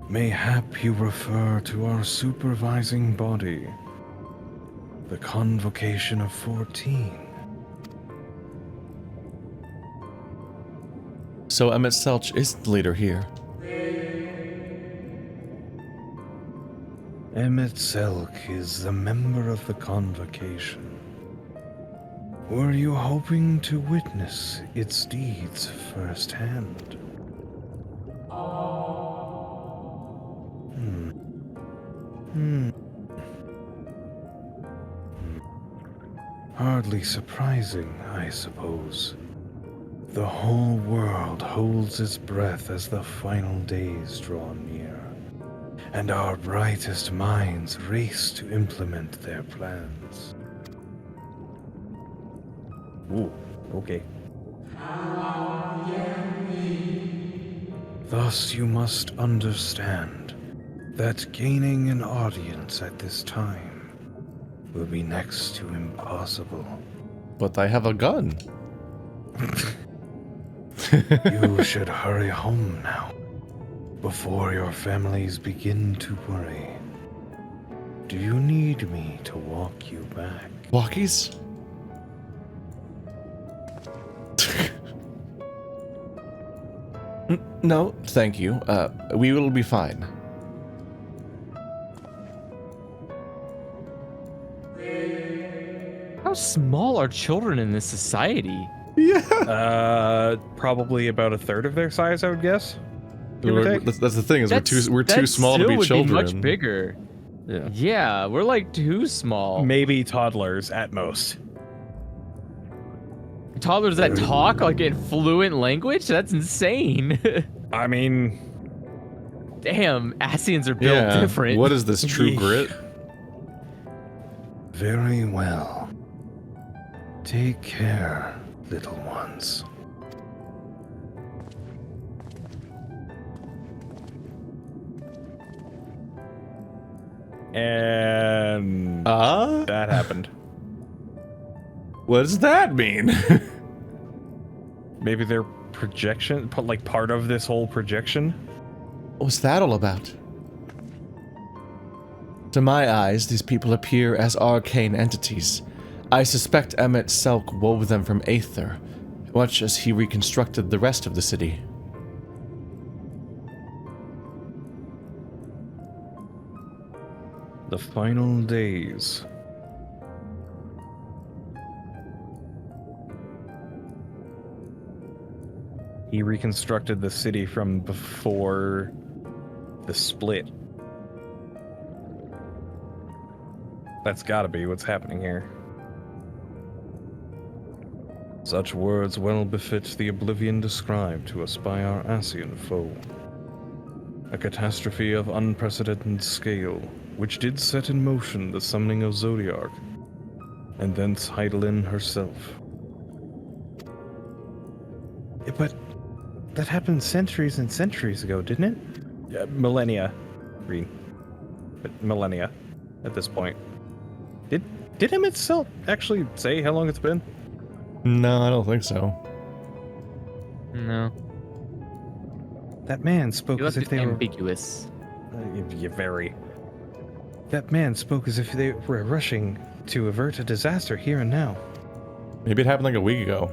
Mayhap you refer to our supervising body, the Convocation of 14. So Emet-Selch is the leader here. Emet-Selch is the member of the Convocation. Were you hoping to witness its deeds firsthand? Hardly surprising, I suppose. The whole world holds its breath as the final days draw near, and our brightest minds race to implement their plans. Ooh, okay. Thus you must understand that gaining an audience at this time will be next to impossible. But I have a gun. You should hurry home now, before your families begin to worry. Do you need me to walk you back? Walkies? No, thank you. We will be fine. How small are children in this society? Yeah. Probably about a third of their size, I would guess. Give or take. That's the thing, is we're too small to be children. Be much bigger. Yeah, we're like too small. Maybe toddlers at most. Toddlers that talk like in fluent language? That's insane. I mean, damn, Asians are built different. What is this, true grit? Very well. Take care, little ones. And that happened. What does that mean? Maybe their projection, like part of this whole projection? What's that all about? To my eyes, these people appear as arcane entities. I suspect Emet-Selch wove them from aether, much as he reconstructed the rest of the city. The final days. He reconstructed the city from before the split. That's gotta be what's happening here. Such words well befit the oblivion described to us by our Asian foe. A catastrophe of unprecedented scale, which did set in motion the summoning of Zodiark, and thence Heidelin herself. But that happened centuries and centuries ago, didn't it? Yeah, millennia, Green. But millennia, at this point. Did Emet-Selch actually say how long it's been? No, I don't think so. No. That man spoke as if they were ambiguous. Very. That man spoke as if they were rushing to avert a disaster here and now. Maybe it happened like a week ago.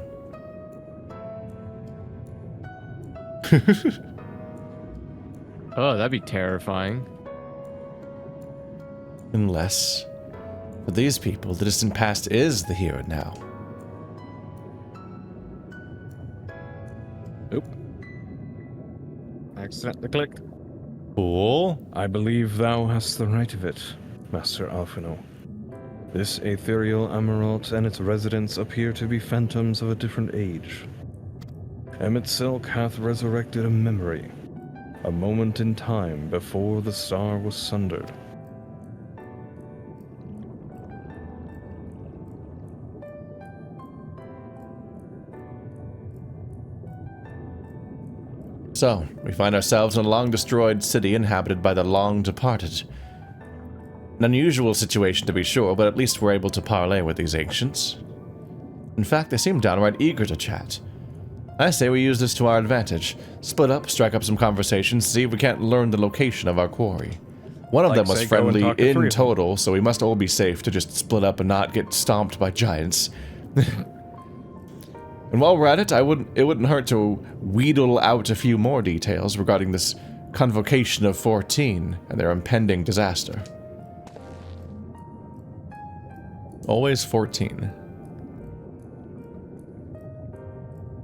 Oh, that'd be terrifying. Unless, for these people, the distant past is the here and now. Oop. Accidentally clicked. Cool. I believe thou hast the right of it, Master Alphino. This ethereal Amaurot and its residents appear to be phantoms of a different age. Emet-Selch hath resurrected a memory, a moment in time before the star was sundered. So, we find ourselves in a long-destroyed city inhabited by the long-departed. An unusual situation to be sure, but at least we're able to parley with these ancients. In fact, they seem downright eager to chat. I say we use this to our advantage. Split up, strike up some conversations, see if we can't learn the location of our quarry. One of them was friendly in total, so we must all be safe to just split up and not get stomped by giants. And while we're at it, it wouldn't hurt to wheedle out a few more details regarding this convocation of 14 and their impending disaster. Always 14.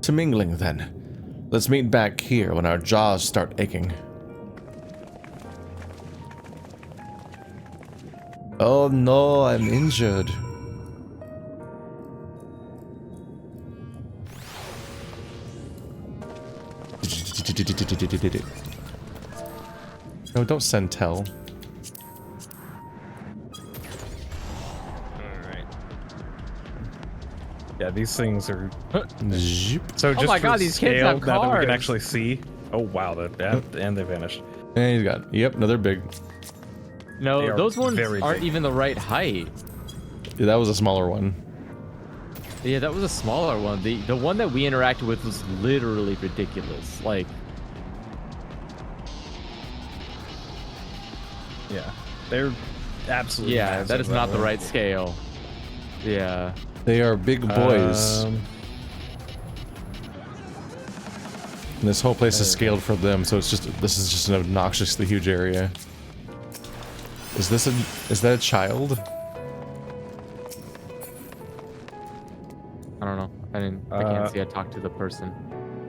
To mingling, then. Let's meet back here when our jaws start aching. Oh no, I'm injured. No, don't send tell. Alright. Yeah, these things are... So just my god, these kids have now that we cars. can actually see... Oh wow, and they vanished. And he's got... Yep, no, they're big. No, those ones aren't even the right height. Yeah, that was a smaller one. Yeah, that was a smaller one. The one that we interacted with was literally ridiculous. Like... Yeah, they're absolutely massive, that is not the right scale. Yeah. They are big boys. And this whole place is scaled for them, so it's just this is just an obnoxiously huge area. Is that a child? I don't know. I can't see. I talked to the person.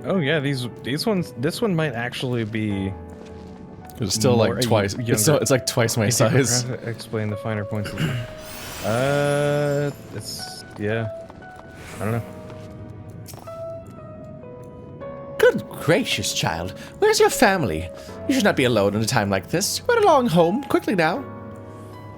Oh yeah, these ones. This one might actually be. It's still like twice. It's like twice my size. Explain the finer points. Yeah. I don't know. Good gracious, child. Where's your family? You should not be alone at a time like this. Run along home, quickly now.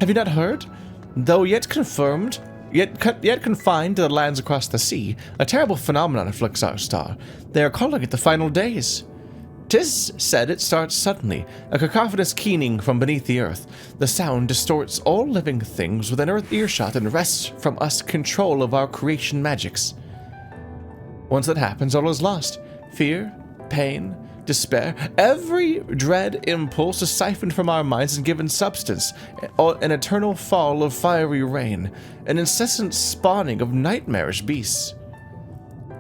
Have you not heard? Though yet confined to the lands across the sea, a terrible phenomenon afflicts our star. They are calling it the final days. 'Tis said it starts suddenly, a cacophonous keening from beneath the earth. The sound distorts all living things within earshot and wrests from us control of our creation magics. Once that happens, all is lost. Fear, pain, despair, every dread impulse is siphoned from our minds and given substance, an eternal fall of fiery rain, an incessant spawning of nightmarish beasts.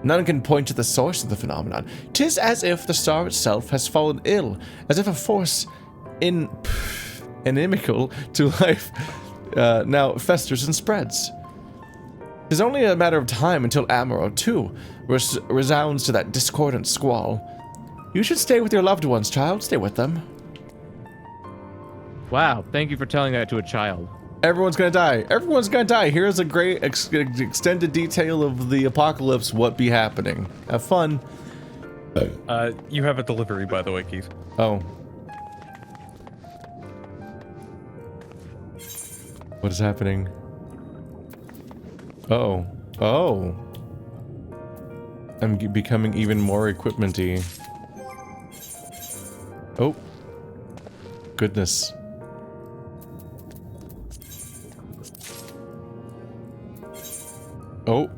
None can point to the source of the phenomenon. 'Tis as if the star itself has fallen ill, as if a force inimical to life now festers and spreads. 'Tis only a matter of time until Amaurot, too, resounds to that discordant squall. You should stay with your loved ones, child. Stay with them. Wow, thank you for telling that to a child. Everyone's gonna die. Everyone's gonna die. Here's a great extended detail of the apocalypse, what be happening. Have fun. You have a delivery, by the way, Keith. Oh. What is happening? Oh. Oh. I'm becoming even more equipment-y. Oh. Goodness. Oh.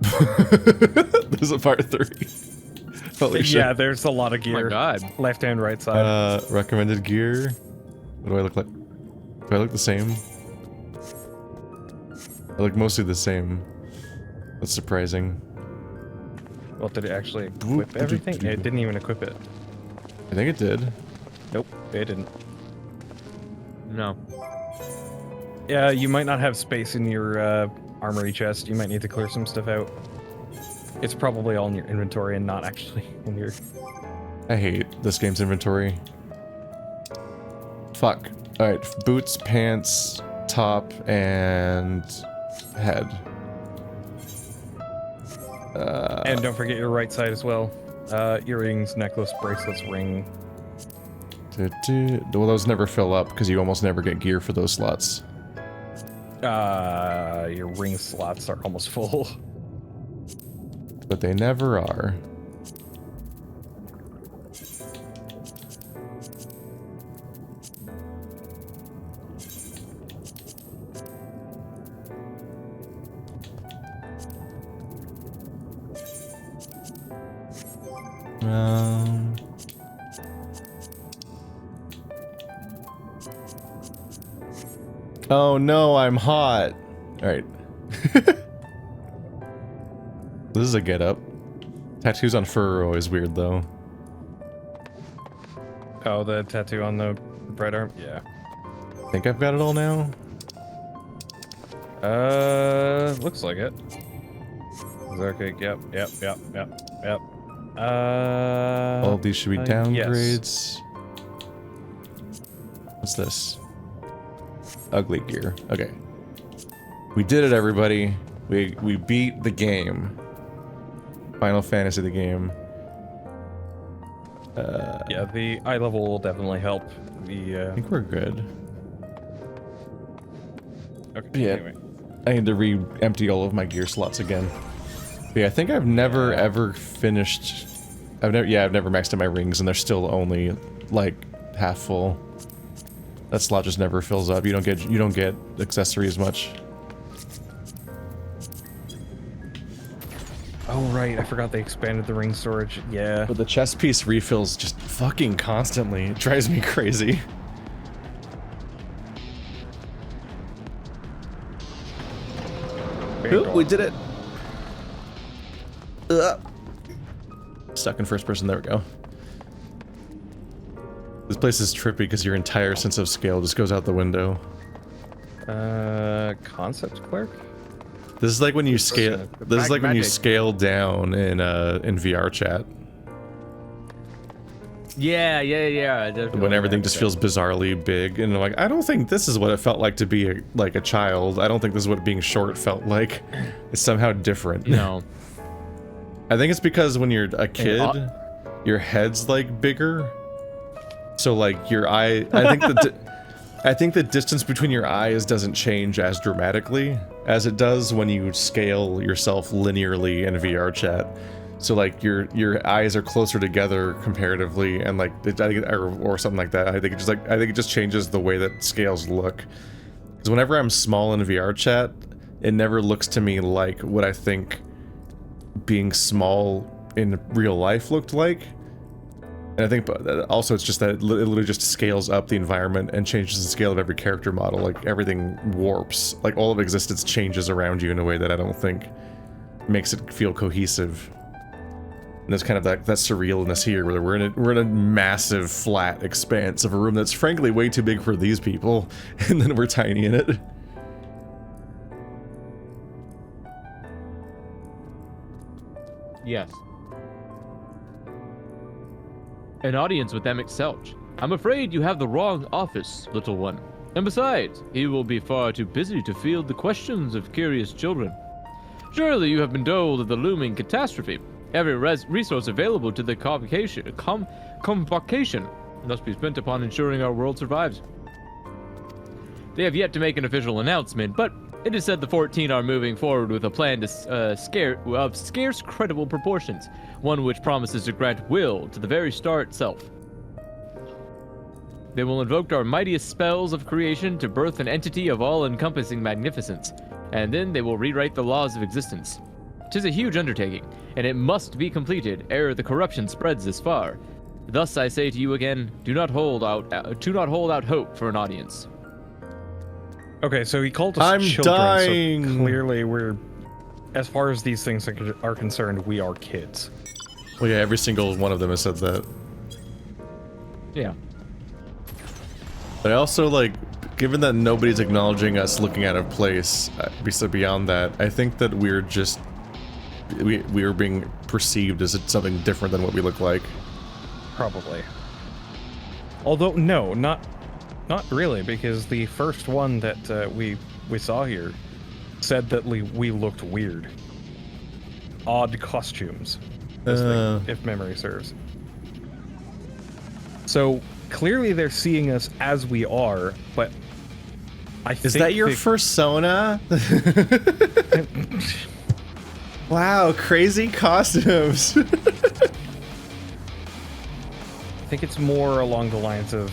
There's a part 3. Holy shit. Yeah, there's a lot of gear. Oh my god. Left and right side. Recommended gear. What do I look like? Do I look the same? I look mostly the same. That's surprising. Well, did it actually equip everything? It didn't even equip it. I think it did. Nope, it didn't. No. Yeah, you might not have space in your armory chest. You might need to clear some stuff out. It's probably all in your inventory and not actually in your... I hate this game's inventory. Fuck. Alright, boots, pants, top, and head. And don't forget your right side as well. Earrings, necklace, bracelets, ring. Well, those never fill up because you almost never get gear for those slots. Your ring slots are almost full. But they never are. Oh no, I'm hot. Alright. This is a get up. Tattoos on fur are always weird though. Oh, the tattoo on the right arm? Yeah. I think I've got it all now. Looks like it. Okay, yep. All of these should be downgrades. Yes. What's this? Ugly gear. Okay. We did it, everybody. We beat the game. Final Fantasy the game. Yeah, the eye level will definitely help. I think we're good. Okay, yeah. anyway. I need to re-empty all of my gear slots again. But yeah, I think I've never ever finished. I've never maxed out my rings, and they're still only like half full. That slot just never fills up. You don't get accessories much. Oh right, I forgot they expanded the ring storage. Yeah. But the chest piece refills just fucking constantly. It drives me crazy. Oop, we did it. Stuck in first person. There we go. This place is trippy because your entire sense of scale just goes out the window. Concept clerk? This is like when you scale. This is like when you scale down in VR chat. Yeah. Definitely. When everything just feels bizarrely big, and I'm like, I don't think this is what it felt like to be a child. I don't think this is what being short felt like. It's somehow different. No. I think it's because when you're a kid, your head's like bigger. So like your eye, I think the distance between your eyes doesn't change as dramatically as it does when you scale yourself linearly in VR chat. So like your eyes are closer together comparatively, and like or something like that. I think it just changes the way that scales look. Because whenever I'm small in VR chat, it never looks to me like what I think being small in real life looked like. And I think also it's just that it literally just scales up the environment and changes the scale of every character model. Like everything warps. Like all of existence changes around you in a way that I don't think makes it feel cohesive. And there's kind of that surrealness here where we're in a massive flat expanse of a room that's frankly way too big for these people, and then we're tiny in it. Yes. An audience with Emet-Selch. I'm afraid you have the wrong office, little one. And besides, he will be far too busy to field the questions of curious children. Surely you have been told of the looming catastrophe. Every resource available to the convocation must be spent upon ensuring our world survives. They have yet to make an official announcement, but it is said the 14 are moving forward with a plan of scarce credible proportions, one which promises to grant will to the very star itself. They will invoke our mightiest spells of creation to birth an entity of all-encompassing magnificence, and then they will rewrite the laws of existence. 'Tis a huge undertaking, and it must be completed ere the corruption spreads this far. Thus I say to you again, do not hold out hope for an audience. Okay, so he called us children, dying. So clearly we're, as far as these things are concerned, we are kids. Well, yeah, every single one of them has said that. Yeah. But I also, like, given that nobody's acknowledging us looking out of place, beyond that, I think that we're just... We are being perceived as something different than what we look like. Probably. Although, no, not really, because the first one that we saw here said that we looked weird. Odd costumes, if memory serves. So clearly they're seeing us as we are, but Is that your fursona? Wow, crazy costumes. I think it's more along the lines of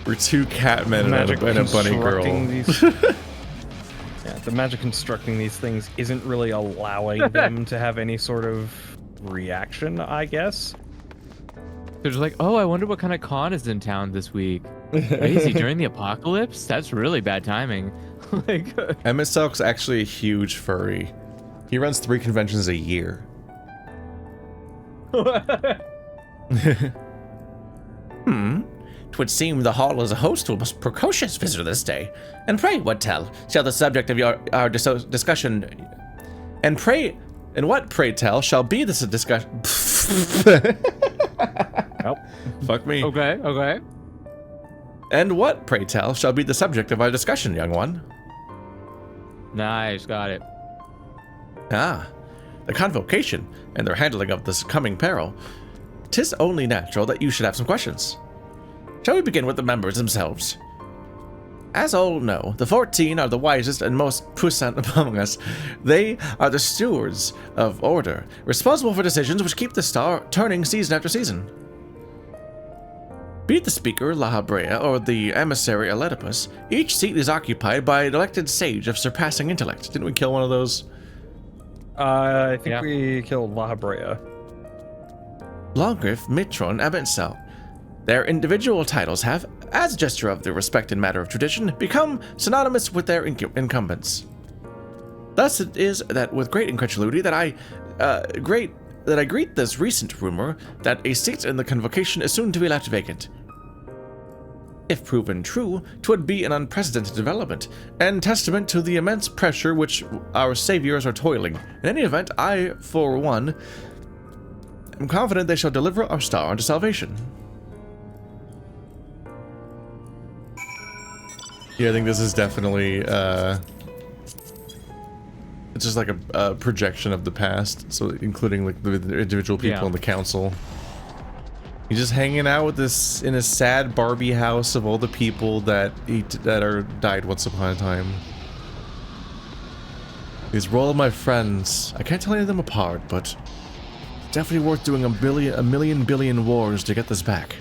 we're two cat men and a bunny girl. The magic constructing these things isn't really allowing them to have any sort of reaction, I guess. They're just like, oh, I wonder what kind of con is in town this week. Crazy, during the apocalypse? That's really bad timing. Like, Emet-Selch's actually a huge furry. He runs 3 conventions a year. Twould seem the hall is a host to a most precocious visitor this day. And pray, what tell, shall the subject of our discussion... And what, pray tell, shall be this discussion... Oh, fuck me. Okay. And what, pray tell, shall be the subject of our discussion, young one? Nice, got it. Ah, the convocation and their handling of this coming peril. 'Tis only natural that you should have some questions. Shall we begin with the members themselves? As all know, the 14 are the wisest and most puissant among us. They are the stewards of order, responsible for decisions which keep the star turning season after season. Be it the speaker, Lahabrea, or the emissary, Eletipus, each seat is occupied by an elected sage of surpassing intellect. Didn't we kill one of those? I think we killed Lahabrea. Longriff, Mitron, Emet-Selch. Their individual titles have, as a gesture of their respect in matter of tradition, become synonymous with their incumbents. Thus it is that with great incredulity that I greet this recent rumor that a seat in the convocation is soon to be left vacant. If proven true, 'twould be an unprecedented development, and testament to the immense pressure which our saviors are toiling. In any event, I, for one, am confident they shall deliver our star unto salvation. Yeah, I think this is definitely, it's just like a projection of the past, so including like the individual people in the council. He's just hanging out with this in a sad Barbie house of all the people that died once upon a time. These were all my friends. I can't tell any of them apart, but it's definitely worth doing a million billion wars to get this back.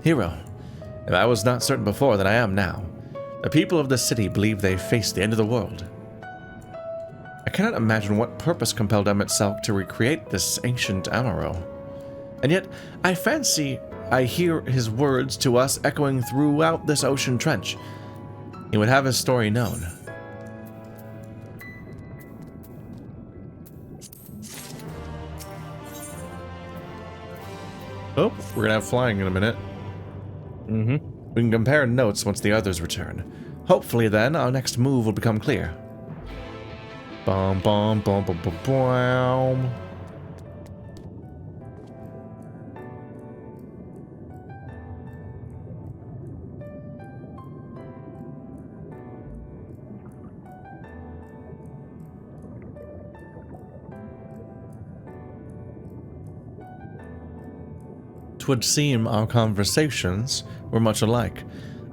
Hero, if I was not certain before than I am now. The people of the city believe they face the end of the world. I cannot imagine what purpose compelled Emet-Selch to recreate this ancient Amaurot. And yet, I fancy I hear his words to us echoing throughout this ocean trench. He would have his story known. Oh, we're gonna have flying in a minute. Mm-hmm. We can compare notes once the others return. Hopefully then, our next move will become clear. Bum bum bum bum bum bum. Twould seem our conversations were much alike.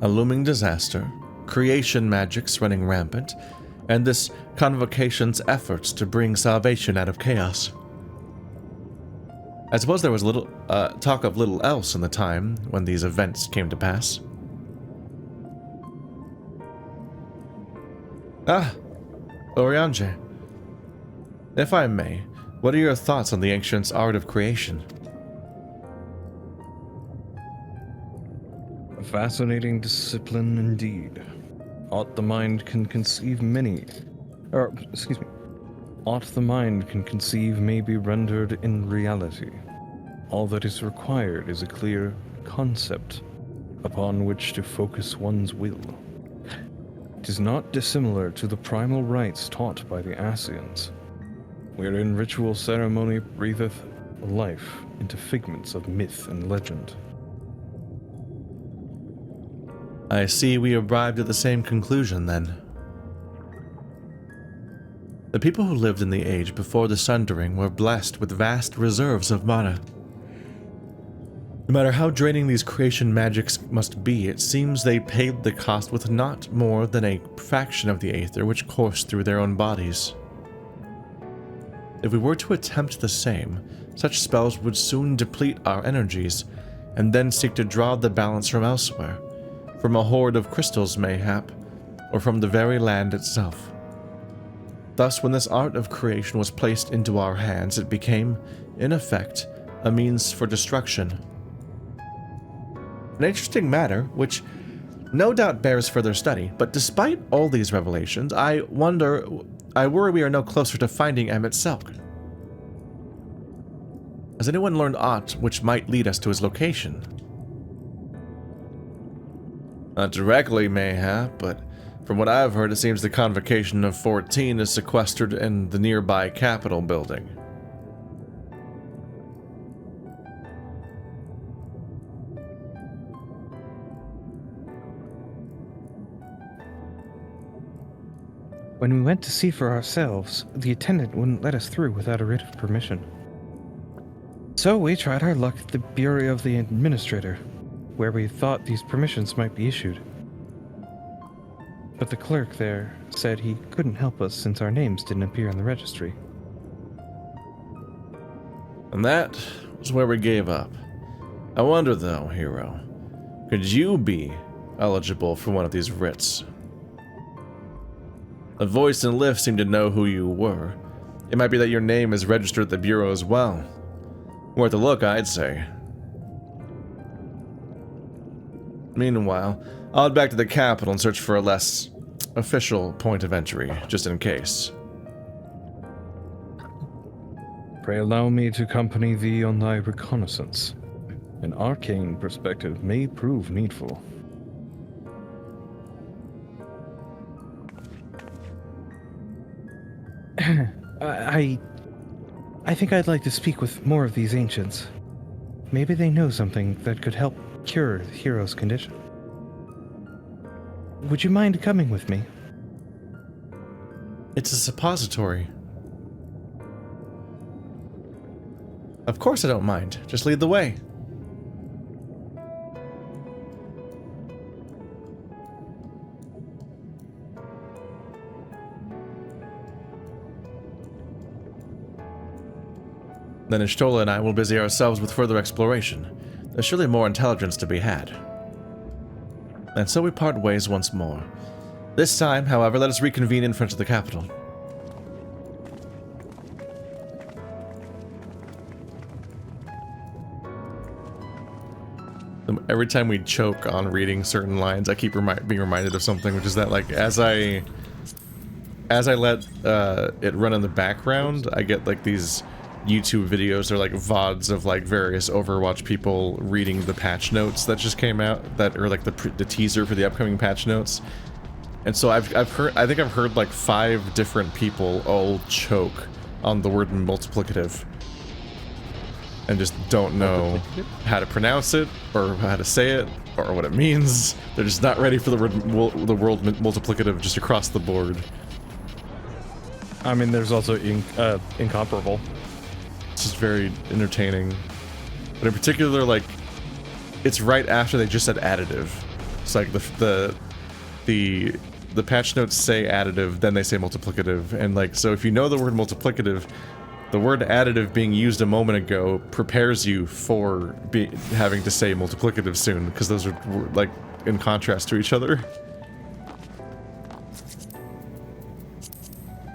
A looming disaster, creation magics running rampant, and this convocation's efforts to bring salvation out of chaos. I suppose there was little talk of little else in the time when these events came to pass. Ah, Oriange. If I may, what are your thoughts on the ancient's art of creation? A fascinating discipline indeed. Aught the mind can conceive aught the mind can conceive may be rendered in reality. All that is required is a clear concept upon which to focus one's will. It is not dissimilar to the primal rites taught by the Ascians, wherein ritual ceremony breatheth life into figments of myth and legend. I see we arrived at the same conclusion then. The people who lived in the age before the Sundering were blessed with vast reserves of mana. No matter how draining these creation magics must be, it seems they paid the cost with not more than a fraction of the aether which coursed through their own bodies. If we were to attempt the same, such spells would soon deplete our energies, and then seek to draw the balance from elsewhere, from a hoard of crystals mayhap, or from the very land itself. Thus, when this art of creation was placed into our hands, it became, in effect, a means for destruction. An interesting matter, which no doubt bears further study, but despite all these revelations, I worry we are no closer to finding Emet-Selch. Has anyone learned aught which might lead us to his location? Not directly, mayhap, but from what I've heard, it seems the Convocation of 14 is sequestered in the nearby Capitol building. When we went to see for ourselves, the attendant wouldn't let us through without a writ of permission. So we tried our luck at the Bureau of the Administrator, where we thought these permissions might be issued. But the clerk there said he couldn't help us since our names didn't appear in the registry. And that was where we gave up. I wonder though, Hero, could you be eligible for one of these writs? A voice and lift seemed to know who you were. It might be that your name is registered at the Bureau as well. Worth a look, I'd say. Meanwhile, I'll head back to the capital and search for a less official point of entry, just in case. Pray allow me to accompany thee on thy reconnaissance. An arcane perspective may prove needful. I think I'd like to speak with more of these ancients. Maybe they know something that could help cure the hero's condition. Would you mind coming with me? It's a suppository. Of course I don't mind. Just lead the way. Then Ishtola and I will busy ourselves with further exploration. There's surely more intelligence to be had. And so we part ways once more. This time, however, let us reconvene in front of the capital. Every time we choke on reading certain lines, I keep being reminded of something, which is that, like, as I let it run in the background, I get, like, these YouTube videos or like VODs of like various Overwatch people reading the patch notes that just came out, that are like the teaser for the upcoming patch notes. And so I think I've heard like 5 different people all choke on the word multiplicative and just don't know how to pronounce it or how to say it or what it means. They're just not ready for the word multiplicative just across the board. I mean, there's also incomparable. It's just very entertaining. But in particular, like, it's right after they just said additive. It's like the patch notes say additive, then they say multiplicative, and like, so if you know the word multiplicative, the word additive being used a moment ago prepares you for having to say multiplicative soon, because those are like in contrast to each other.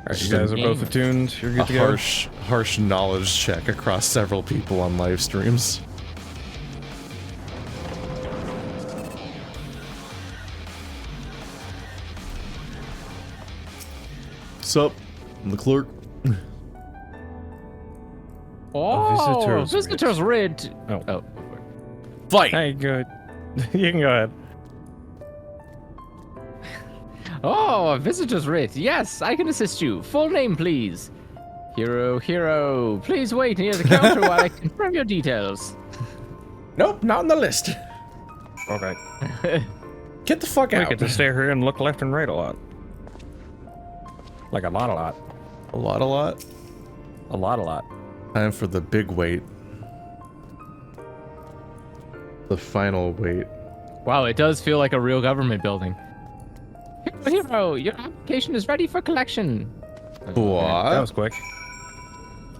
Alright, you guys are both attuned. You're good to go. Harsh knowledge check across several people on live streams. Sup? I'm the clerk. Oh, visitor's writ. Oh. Fight! Hey, good. You can go ahead. Oh, a visitor's writ. Yes, I can assist you. Full name, please. Hero. Please wait near the counter while I confirm your details. Nope, not on the list. Okay. Get the fuck out. We get to stay here and look left and right a lot. Like a lot. A lot? A lot. Time for the big wait. The final wait. Wow, it does feel like a real government building. Hero, your application is ready for collection. What? That was quick.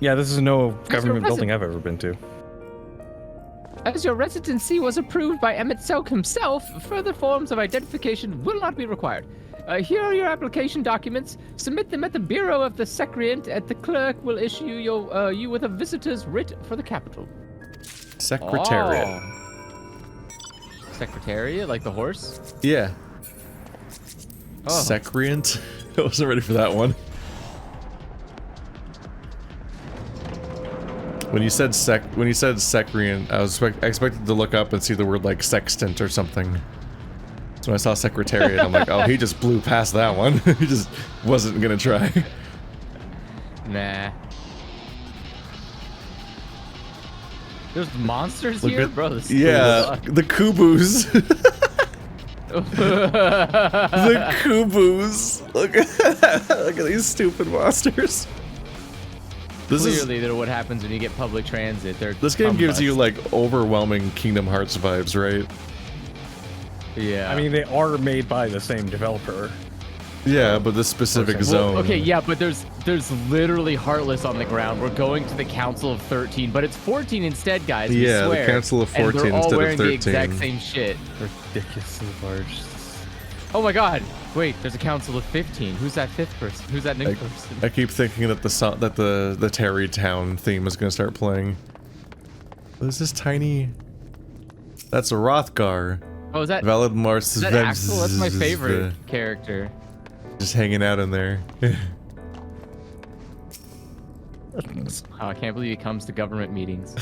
Yeah, this is no government building I've ever been to. As your residency was approved by Emet-Selch himself, further forms of identification will not be required. Here are your application documents. Submit them at the Bureau of the Secretariat, and the clerk will issue you with a visitor's writ for the capital. Secretariat. Oh. Secretariat, like the horse? Yeah. Oh. Secreant? I wasn't ready for that one. When you said secreant, I expected to look up and see the word like sextant or something. So when I saw secretariat, I'm like, oh, he just blew past that one. He just wasn't gonna try. Nah. There's monsters Look here, at, bro. This yeah, the Kubus. The Kubus. Look at these stupid monsters. Clearly, they're what happens when you get public transit. This game gives you like overwhelming Kingdom Hearts vibes, right? Yeah. I mean, they are made by the same developer. Yeah, but this specific zone. Well, okay, yeah, but there's literally Heartless on the ground. We're going to the Council of 13, but it's 14 instead, guys. We Yeah, swear. the Council of 14 and they're all instead of wearing 13. the exact same shit. Ridiculously large. Oh my god! Wait, there's a Council of 15. Who's that fifth person? Who's that new person? I keep thinking that the Terry Town theme is gonna start playing. What is this tiny? That's a Rothgar. Oh, is that? Valid Mars. Is that Axel? That's my favorite character. Just hanging out in there. Oh, I can't believe he comes to government meetings.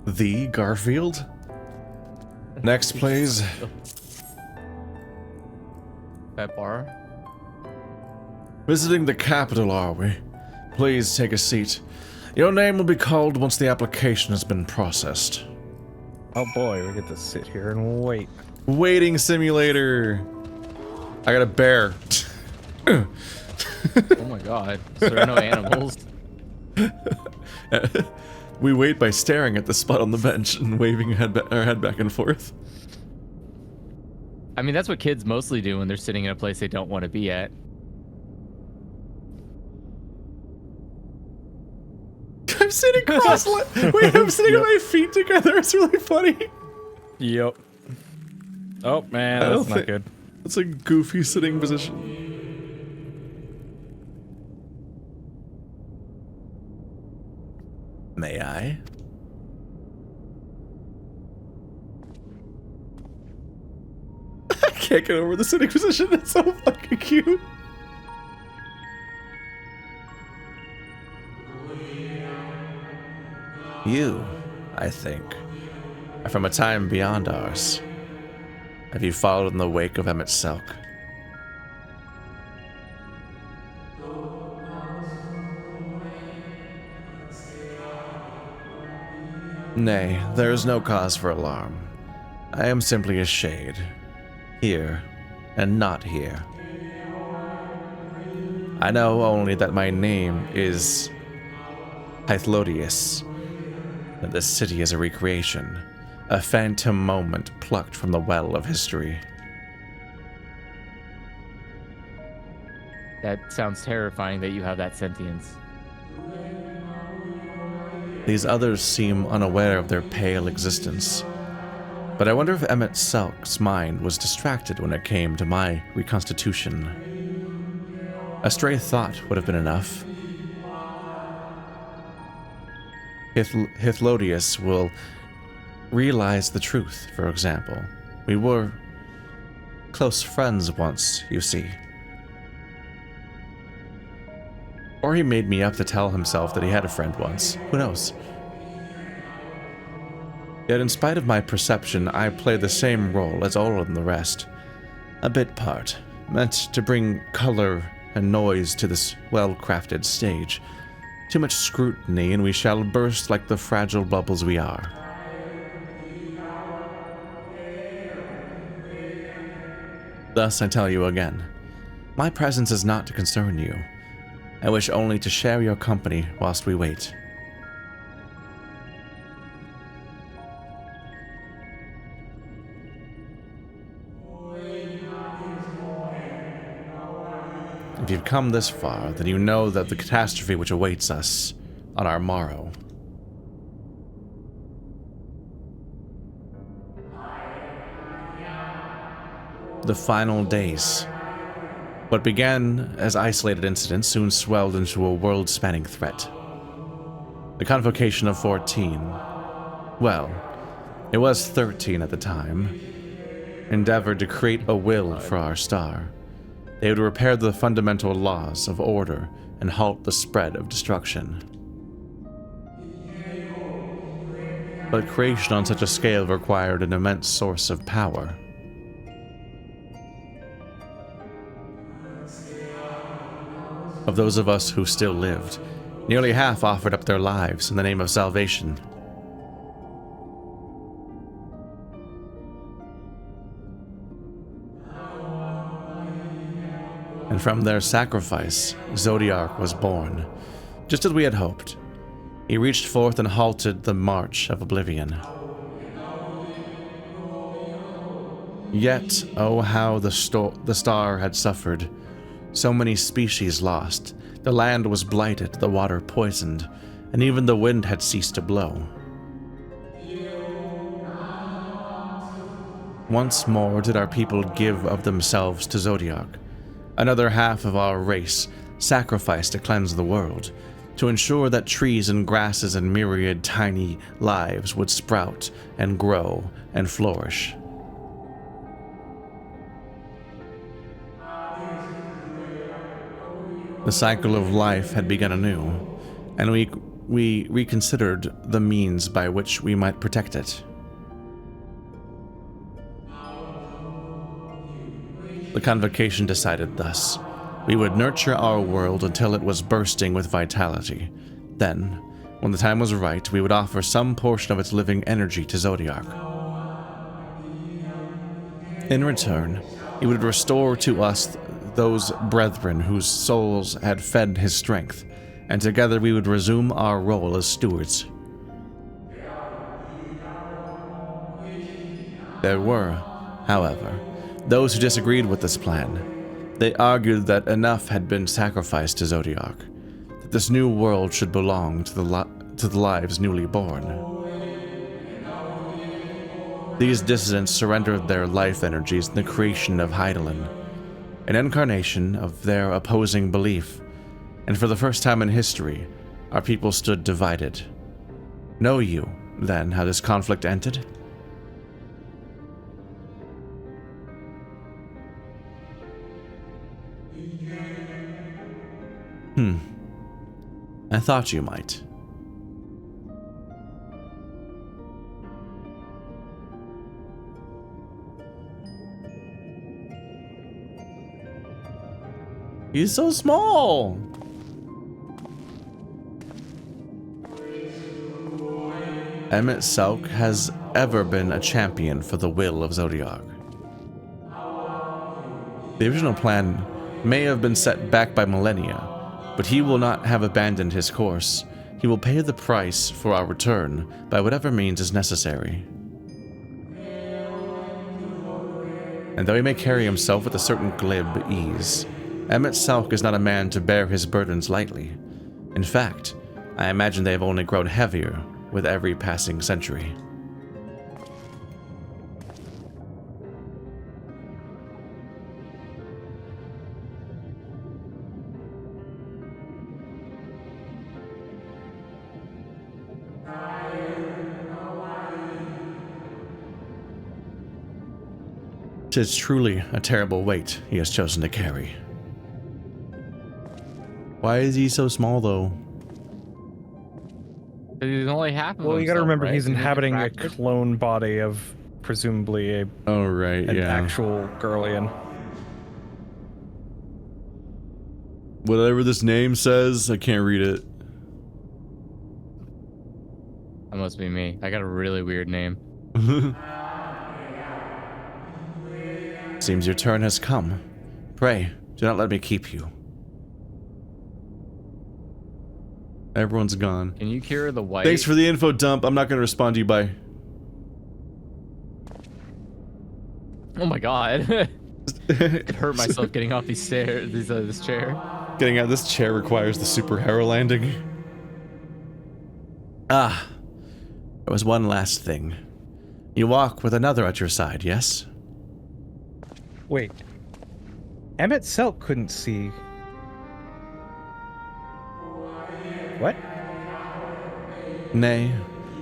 The Garfield. Next, please. That bar? Visiting the capital, are we? Please take a seat. Your name will be called once the application has been processed. Oh boy, we get to sit here and wait. Waiting simulator. I got a bear. Oh my god. So there are no animals. We wait by staring at the spot on the bench and waving our head back and forth. I mean, that's what kids mostly do when they're sitting in a place they don't want to be at. I'm sitting cross-legged. Wait, I'm sitting on my feet together. It's really funny. Yep. Oh man, that's not good. That's a goofy sitting position. May I? I can't get over the sitting position. It's so fucking cute. You, I think, are from a time beyond ours. Have you followed in the wake of Emet-Selch? Nay, there is no cause for alarm. I am simply a shade. Here, and not here. I know only that my name is Hythlodius, that this city is a recreation, a phantom moment plucked from the well of history. That sounds terrifying that you have that sentience. These others seem unaware of their pale existence. But I wonder if Emet-Selch's mind was distracted when it came to my reconstitution. A stray thought would have been enough. Hythlodius will realize the truth, for example. We were close friends once, you see. Or he made me up to tell himself that he had a friend once. Who knows? Yet in spite of my perception, I play the same role as all of the rest. A bit part, meant to bring color and noise to this well-crafted stage. Too much scrutiny and we shall burst like the fragile bubbles we are. Thus, I tell you again, my presence is not to concern you. I wish only to share your company whilst we wait. If you've come this far, then you know that the catastrophe which awaits us on our morrow. The final days. What began as isolated incidents soon swelled into a world-spanning threat. The convocation of 14, well, it was 13 at the time, endeavored to create a will for our star. They would repair the fundamental laws of order and halt the spread of destruction. But creation on such a scale required an immense source of power. Of those of us who still lived, nearly half offered up their lives in the name of salvation. And from their sacrifice, Zodiark was born, just as we had hoped. He reached forth and halted the march of oblivion. Yet, oh how the star had suffered. So many species lost, the land was blighted, the water poisoned, and even the wind had ceased to blow. Once more did our people give of themselves to Zodiark. Another half of our race sacrificed to cleanse the world, to ensure that trees and grasses and myriad tiny lives would sprout and grow and flourish. The cycle of life had begun anew, and we reconsidered the means by which we might protect it. The convocation decided thus. We would nurture our world until it was bursting with vitality. Then, when the time was right, we would offer some portion of its living energy to Zodiark. In return, he would restore to us those brethren whose souls had fed his strength, and together we would resume our role as stewards. There were, however, those who disagreed with this plan. They argued that enough had been sacrificed to Zodiark, that this new world should belong to the lives newly born. These dissidents surrendered their life energies in the creation of Hydaelyn, an incarnation of their opposing belief, and for the first time in history, our people stood divided. Know you, then, how this conflict ended? I thought you might. He's so small! Emet-Selch has ever been a champion for the will of Zodiark. The original plan may have been set back by millennia, but he will not have abandoned his course. He will pay the price for our return by whatever means is necessary. And though he may carry himself with a certain glib ease, Emet-Selch is not a man to bear his burdens lightly. In fact, I imagine they have only grown heavier with every passing century. Tis truly a terrible weight he has chosen to carry. Why is he so small, though? He's only half of Well, you gotta remember right? he's inhabiting a clone body of presumably an actual Garlean. Whatever this name says, I can't read it. That must be me. I got a really weird name. seems your turn has come. Pray, do not let me keep you. Everyone's gone. Can you cure the white? Thanks for the info dump. I'm not going to respond to you, bye. Oh my god. I hurt myself getting off these stairs, this chair. Getting out of this chair requires the superhero landing. Ah, there was one last thing. You walk with another at your side, yes? Wait. Emet-Selch couldn't see. What? Nay,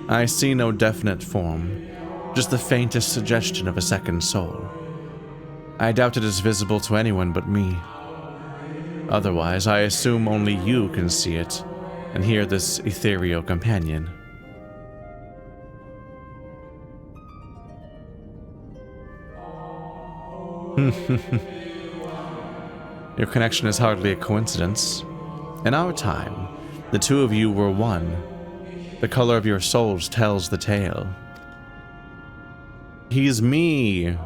I see no definite form, just the faintest suggestion of a second soul. I doubt it is visible to anyone but me. Otherwise, I assume only you can see it, and hear this ethereal companion. Your connection is hardly a coincidence. In our time, the two of you were one. The color of your souls tells the tale. He's me.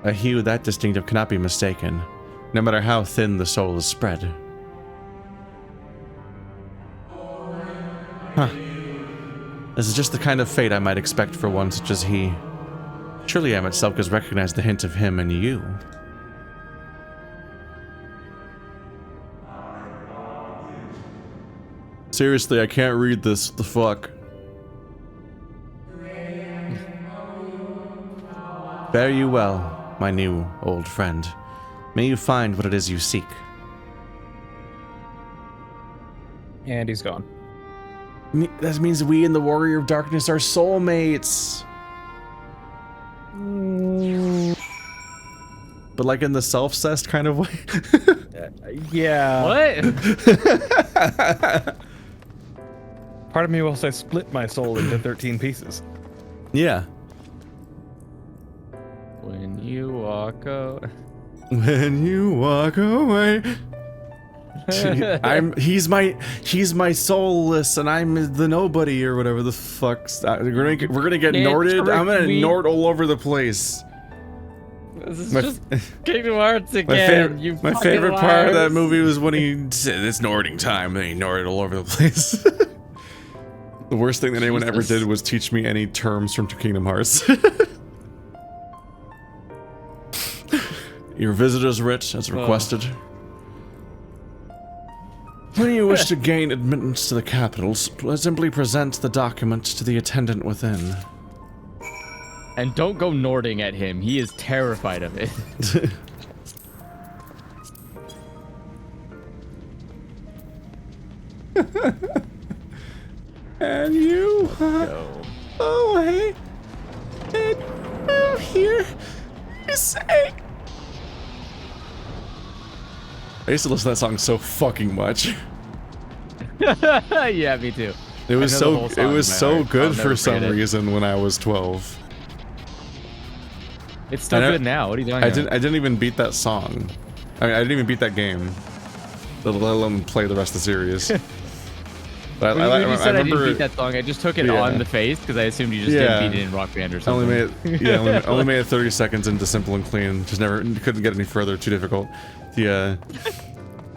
A hue that distinctive cannot be mistaken, no matter how thin the soul is spread. Huh. This is just the kind of fate I might expect for one such as he. Surely Emet-Selch has recognized the hint of him in you. Seriously, I can't read this. The fuck? Fare you well, my new old friend. May you find what it is you seek. And he's gone. That means we and the Warrior of Darkness are soulmates. But like in the self-cessed kind of way. Yeah. What? Part of me wants I split my soul into 13 pieces. Yeah. When you walk out. When you walk away. He's my soulless and I'm the nobody or whatever the fuck's that. We're gonna get Norded. I'm gonna Nord all over the place. This is just Kingdom Hearts again. My favorite part of that movie was when he said it's Nording time and he Norded all over the place. The worst thing that anyone ever did was teach me any terms from Kingdom Hearts. Your visitor's writ as requested. When you wish to gain admittance to the capital, simply present the document to the attendant within. And don't go Nording at him. He is terrified of it. And you away and I'm here to say. I used to listen to that song so fucking much. Yeah, me too. It was so good for some reason when I was 12. It's still good now. What are you doing? I didn't even beat that song. I mean, I didn't even beat that game. Let alone play the rest of the series. But when you said I didn't beat that that song, I just took it on the face because I assumed you just didn't beat it in Rock Band or something. Only made it 30 seconds into Simple and Clean. Just couldn't get any further. Too difficult.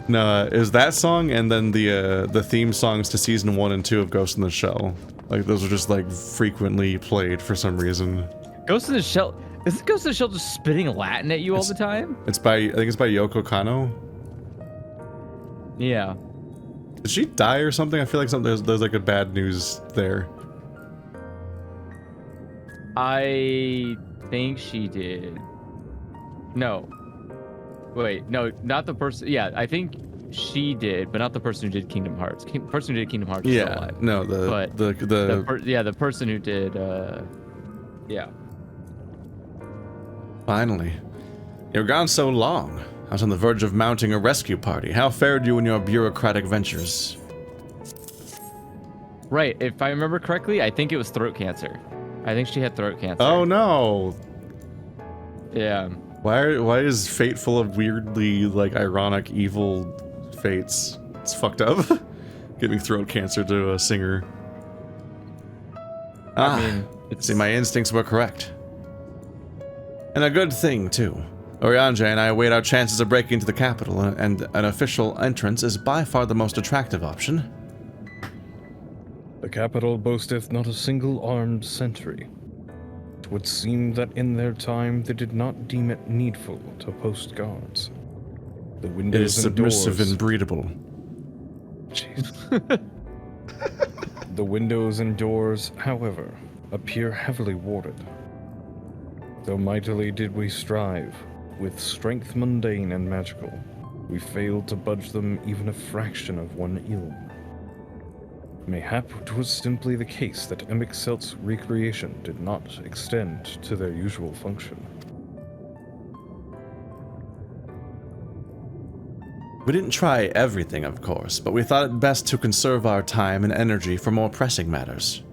No, it was that song and then the theme songs to season 1 and 2 of Ghost in the Shell. Like those are just like frequently played for some reason. Ghost in the Shell. Isn't Ghost in the Shell just spitting Latin at you all the time? I think it's by Yoko Kanno. Yeah. Did she die or something? I feel like there's like a bad news there. I think she did. No. Wait, no, not the person. Yeah, I think she did, but not the person who did Kingdom Hearts. The person who did Kingdom Hearts is still alive. No, the person who did, yeah. Finally. You're gone so long. I was on the verge of mounting a rescue party. How fared you in your bureaucratic ventures? Right, if I remember correctly, I think it was throat cancer. I think she had throat cancer. Oh no! Yeah. Why is fate full of weirdly, like, ironic, evil fates? It's fucked up. Giving throat cancer to a singer. See, my instincts were correct. And a good thing, too. Orianja and I weighed our chances of breaking into the capital, and an official entrance is by far the most attractive option. The capital boasteth not a single armed sentry. It would seem that in their time they did not deem it needful to post guards. The windows it is submissive and breedable. Jeez. The windows and doors, however, appear heavily warded. Though mightily did we strive, with strength mundane and magical, we failed to budge them even a fraction of one ilm. Mayhap it was simply the case that Emet-Selch's recreation did not extend to their usual function. We didn't try everything, of course, but we thought it best to conserve our time and energy for more pressing matters.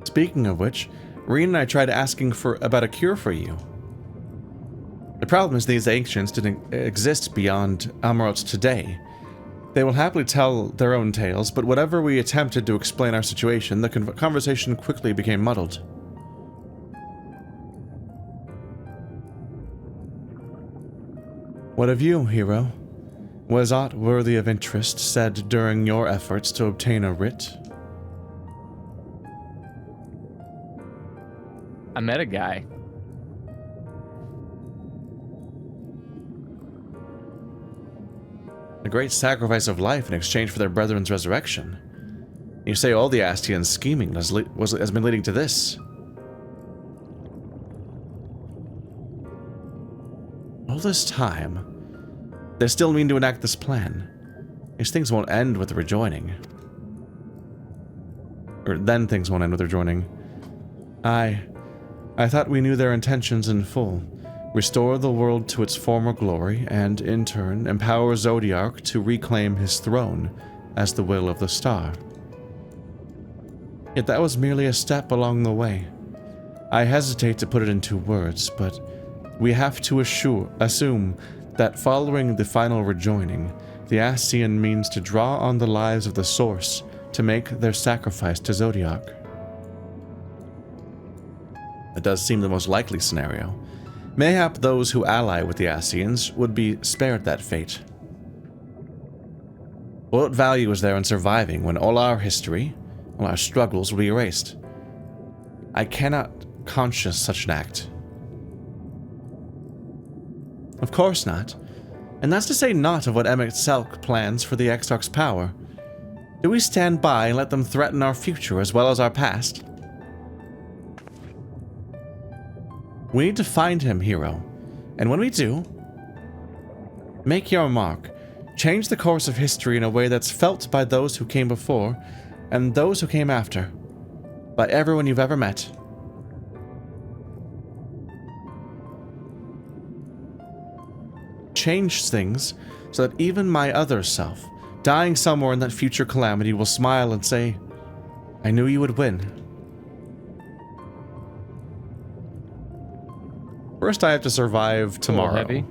Speaking of which, Reen and I tried asking about a cure for you. The problem is these ancients didn't exist beyond Amaurot today. They will happily tell their own tales, but whatever we attempted to explain our situation, the conversation quickly became muddled. What of you, hero? Was aught worthy of interest said during your efforts to obtain a writ? I met a guy. A great sacrifice of life in exchange for their brethren's resurrection. You say all the Astians' scheming has been leading to this. All this time, they still mean to enact this plan. These things won't end with the rejoining. Or then things won't end with rejoining. I thought we knew their intentions in full. Restore the world to its former glory, and, in turn, empower Zodiark to reclaim his throne as the will of the star. Yet that was merely a step along the way. I hesitate to put it into words, but we have to assume that following the final rejoining, the Astian means to draw on the lives of the Source to make their sacrifice to Zodiark. It does seem the most likely scenario. Mayhap those who ally with the Astians would be spared that fate. What value is there in surviving when all our history, all our struggles will be erased? I cannot conscience such an act. Of course not. And that's to say naught of what Emet-Selch plans for the Exarch's power. Do we stand by and let them threaten our future as well as our past? We need to find him, hero. And when we do, make your mark. Change the course of history in a way that's felt by those who came before and those who came after. By everyone you've ever met. Change things so that even my other self, dying somewhere in that future calamity, will smile and say, I knew you would win. First, I have to survive tomorrow. Heavy.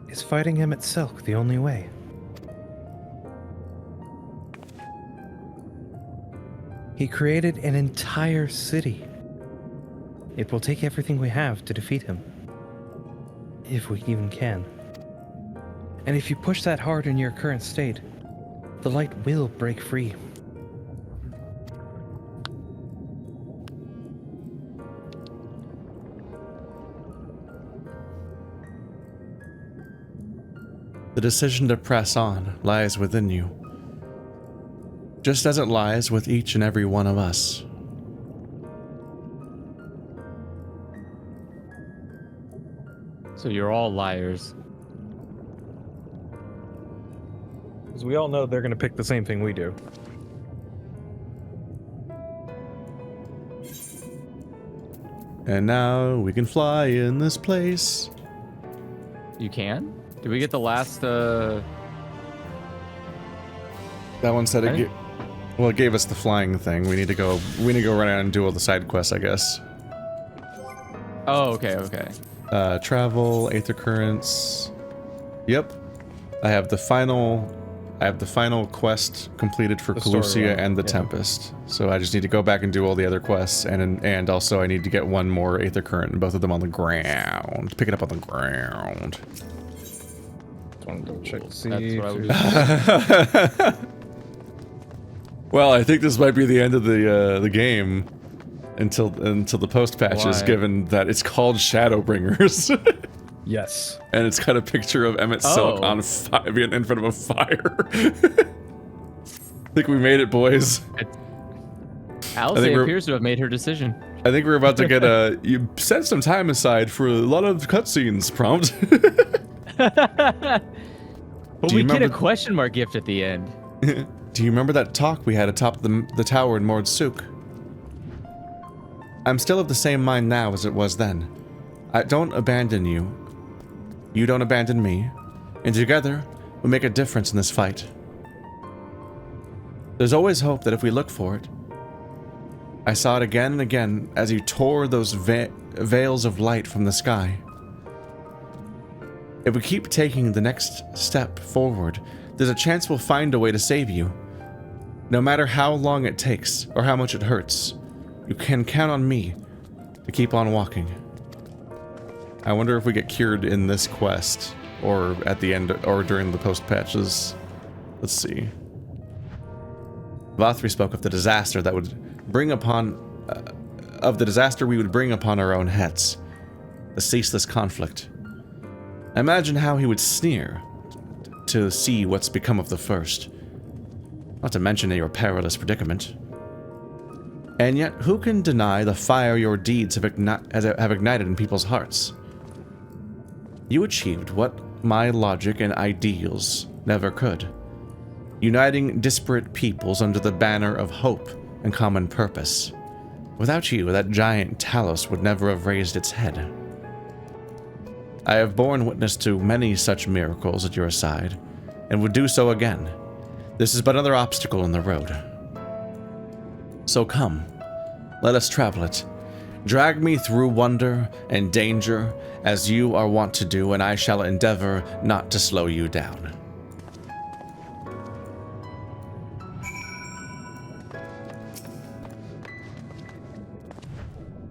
Is fighting Emet-Selch the only way? He created an entire city. It will take everything we have to defeat him. If we even can. And if you push that hard in your current state, the light will break free. The decision to press on lies within you, just as it lies with each and every one of us. So you're all liars. Because we all know they're going to pick the same thing we do. And now we can fly in this place. You can? Did we get the last, That one said it well, it gave us the flying thing. We need to go run out and do all the side quests, I guess. Oh, okay. Travel, Aether Currents. Yep. I have the final I have the final quest completed for The story Calusia one, and the yeah. Tempest. So I just need to go back and do all the other quests, and also I need to get one more Aether Current, and both of them on the ground. Pick it up on the ground. Want to go check to see. That's what I was Well, I think this might be the end of the game until the post patches, Why? given that it's called Shadowbringers. Yes. And it's got a picture of Emet-Selch Oh. on fire, in front of a fire. I think we made it, boys. Alice appears to have made her decision. I think we're about to get you set some time aside for a lot of cutscenes, Prompt. Well, Do we you get a remember- question mark gift at the end. Do you remember that talk we had atop the tower in Mordsuk? I'm still of the same mind now as it was then. I don't abandon you. You don't abandon me. And together, we make a difference in this fight. There's always hope that if we look for it. I saw it again and again as you tore those veils of light from the sky. If we keep taking the next step forward, there's a chance we'll find a way to save you. No matter how long it takes or how much it hurts, you can count on me to keep on walking. I wonder if we get cured in this quest, or at the end, or during the post patches. Let's see. Vathri spoke of the disaster that would bring upon, the disaster we would bring upon our own heads, the ceaseless conflict. Imagine how he would sneer to see what's become of the first, not to mention your perilous predicament. And yet, who can deny the fire your deeds have ignited in people's hearts? You achieved what my logic and ideals never could, uniting disparate peoples under the banner of hope and common purpose. Without you, that giant Talos would never have raised its head. I have borne witness to many such miracles at your side, and would do so again. This is but another obstacle in the road. So come, let us travel it. Drag me through wonder and danger, as you are wont to do, and I shall endeavor not to slow you down.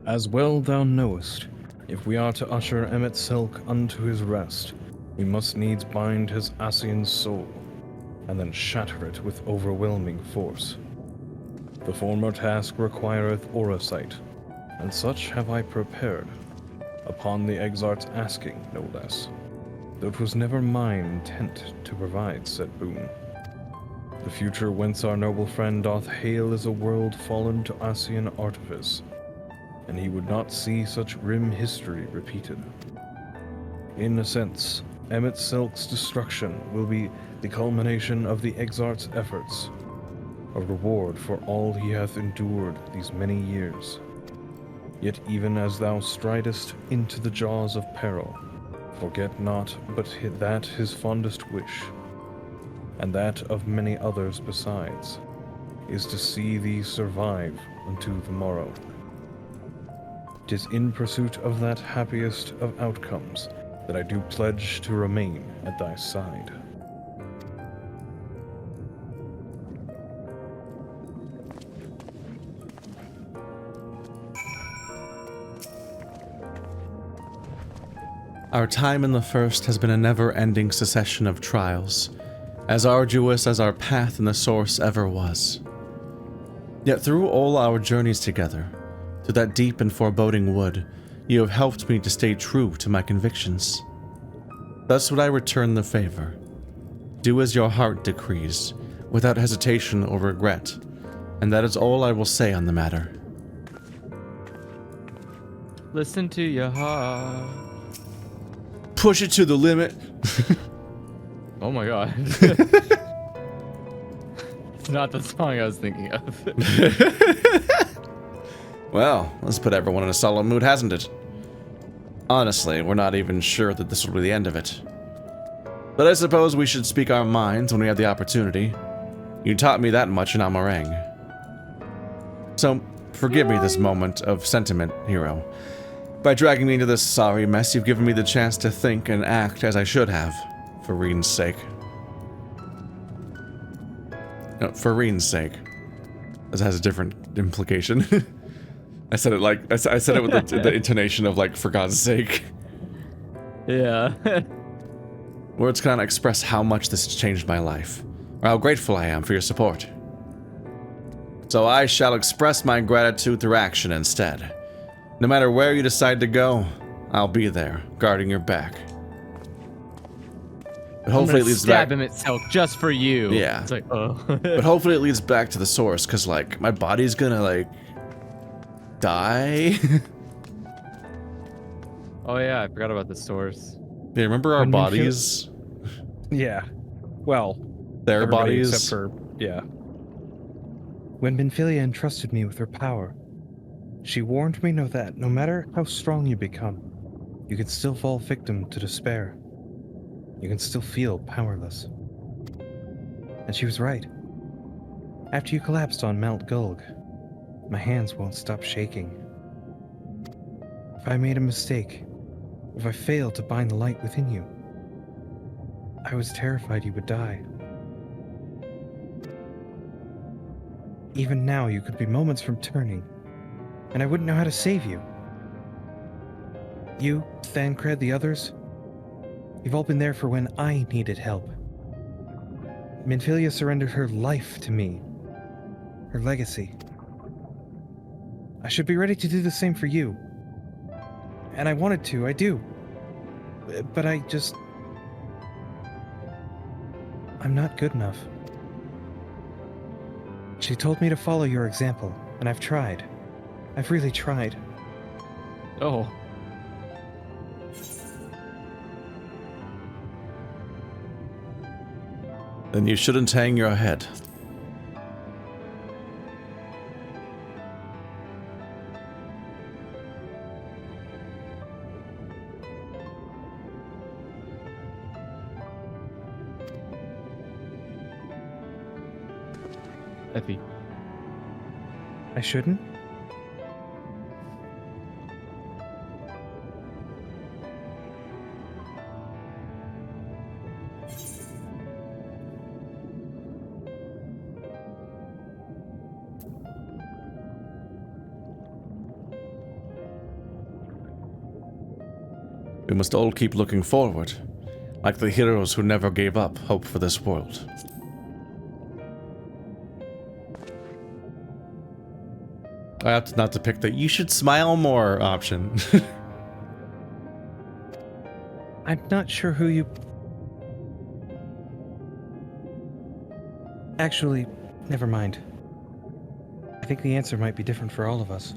As well thou knowest, if we are to usher Emet-Selch unto his rest, we must needs bind his Ascian soul, and then shatter it with overwhelming force. The former task requireth Orasight, and such have I prepared, upon the Exarch's asking, no less, though it was never mine intent to provide said boon. The future whence our noble friend doth hail is a world fallen to Ascian artifice, and he would not see such grim history repeated. In a sense, Emet-Selch's destruction will be the culmination of the Exarch's efforts, a reward for all he hath endured these many years. Yet even as thou stridest into the jaws of peril, forget not but that his fondest wish, and that of many others besides, is to see thee survive unto the morrow. 'Tis in pursuit of that happiest of outcomes that I do pledge to remain at thy side. Our time in the First has been a never-ending succession of trials, as arduous as our path in the Source ever was. Yet through all our journeys together, to that deep and foreboding wood, you have helped me to stay true to my convictions. Thus would I return the favor. Do as your heart decrees, without hesitation or regret, and that is all I will say on the matter. Listen to your heart. Push it to the limit. Oh my god. It's not the song I was thinking of. Well, let's put everyone in a solemn mood, hasn't it? Honestly, we're not even sure that this will be the end of it. But I suppose we should speak our minds when we have the opportunity. You taught me that much in Amaurot. So, forgive me this moment of sentiment, hero. By dragging me into this sorry mess, you've given me the chance to think and act as I should have, for Reen's sake. No, for Reen's sake. This has a different implication. I said it like I said it with the intonation of like, for God's sake. Yeah. Words cannot express how much this has changed my life, or how grateful I am for your support. So I shall express my gratitude through action instead. No matter where you decide to go, I'll be there, guarding your back. But hopefully it leads back. Stab Emet-Selch just for you. Yeah. It's like, oh. But hopefully it leads back to the source, because, like, my body's gonna, like, die. Oh, yeah, I forgot about the source. Yeah, remember our bodies? Yeah. Well, their everybody bodies? except for, yeah. When Minfilia entrusted me with her power, she warned me that no matter how strong you become, you can still fall victim to despair. You can still feel powerless. And she was right. After you collapsed on Mount Gulg, my hands won't stop shaking. If I made a mistake, if I failed to bind the light within you, I was terrified you would die. Even now, you could be moments from turning, and I wouldn't know how to save you. You, Thancred, the others, you've all been there for when I needed help. Minfilia surrendered her life to me, her legacy. I should be ready to do the same for you. And I wanted to, I do. But I'm not good enough. She told me to follow your example, and I've tried. I've really tried. Oh. Then you shouldn't hang your head. Effie. I shouldn't? We must all keep looking forward, like the heroes who never gave up hope for this world. I opted not to pick the "you should smile more" option. I'm not sure who you... Actually, never mind. I think the answer might be different for all of us.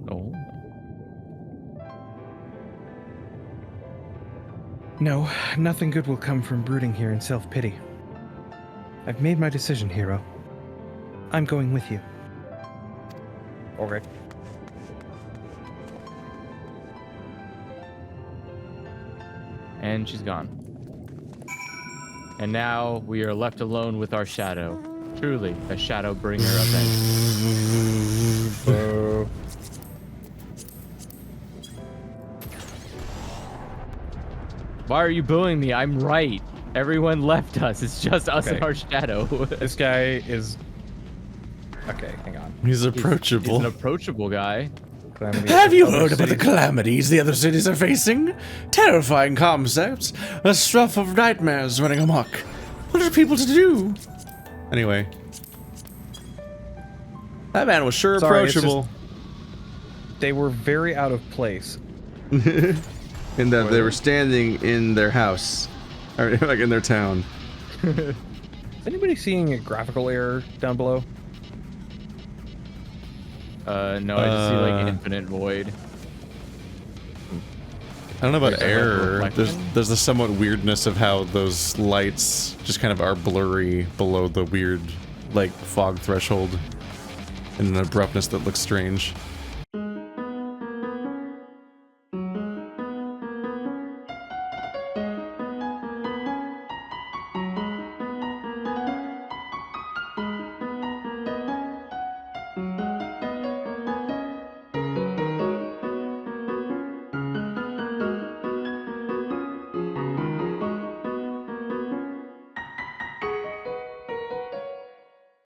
Oh. No, nothing good will come from brooding here in self-pity. I've made my decision, hero. I'm going with you. Okay. And she's gone. And now we are left alone with our shadow. Truly, a Shadowbringer event. Why are you booing me? I'm right. Everyone left us. It's just us and our shadow. This guy is... Okay, hang on. He's approachable. He's an approachable guy. Have you heard about the calamities the other cities are facing? Terrifying concepts. A stuff of nightmares running amok. What are people to do? Anyway. That man was sure approachable. They were very out of place. In that they were standing in their house. Or like in their town. Is anybody seeing a graphical error down below? No, I just see like infinite void. I don't know about error. There's the somewhat weirdness of how those lights just kind of are blurry below the weird, like, fog threshold. And an abruptness that looks strange.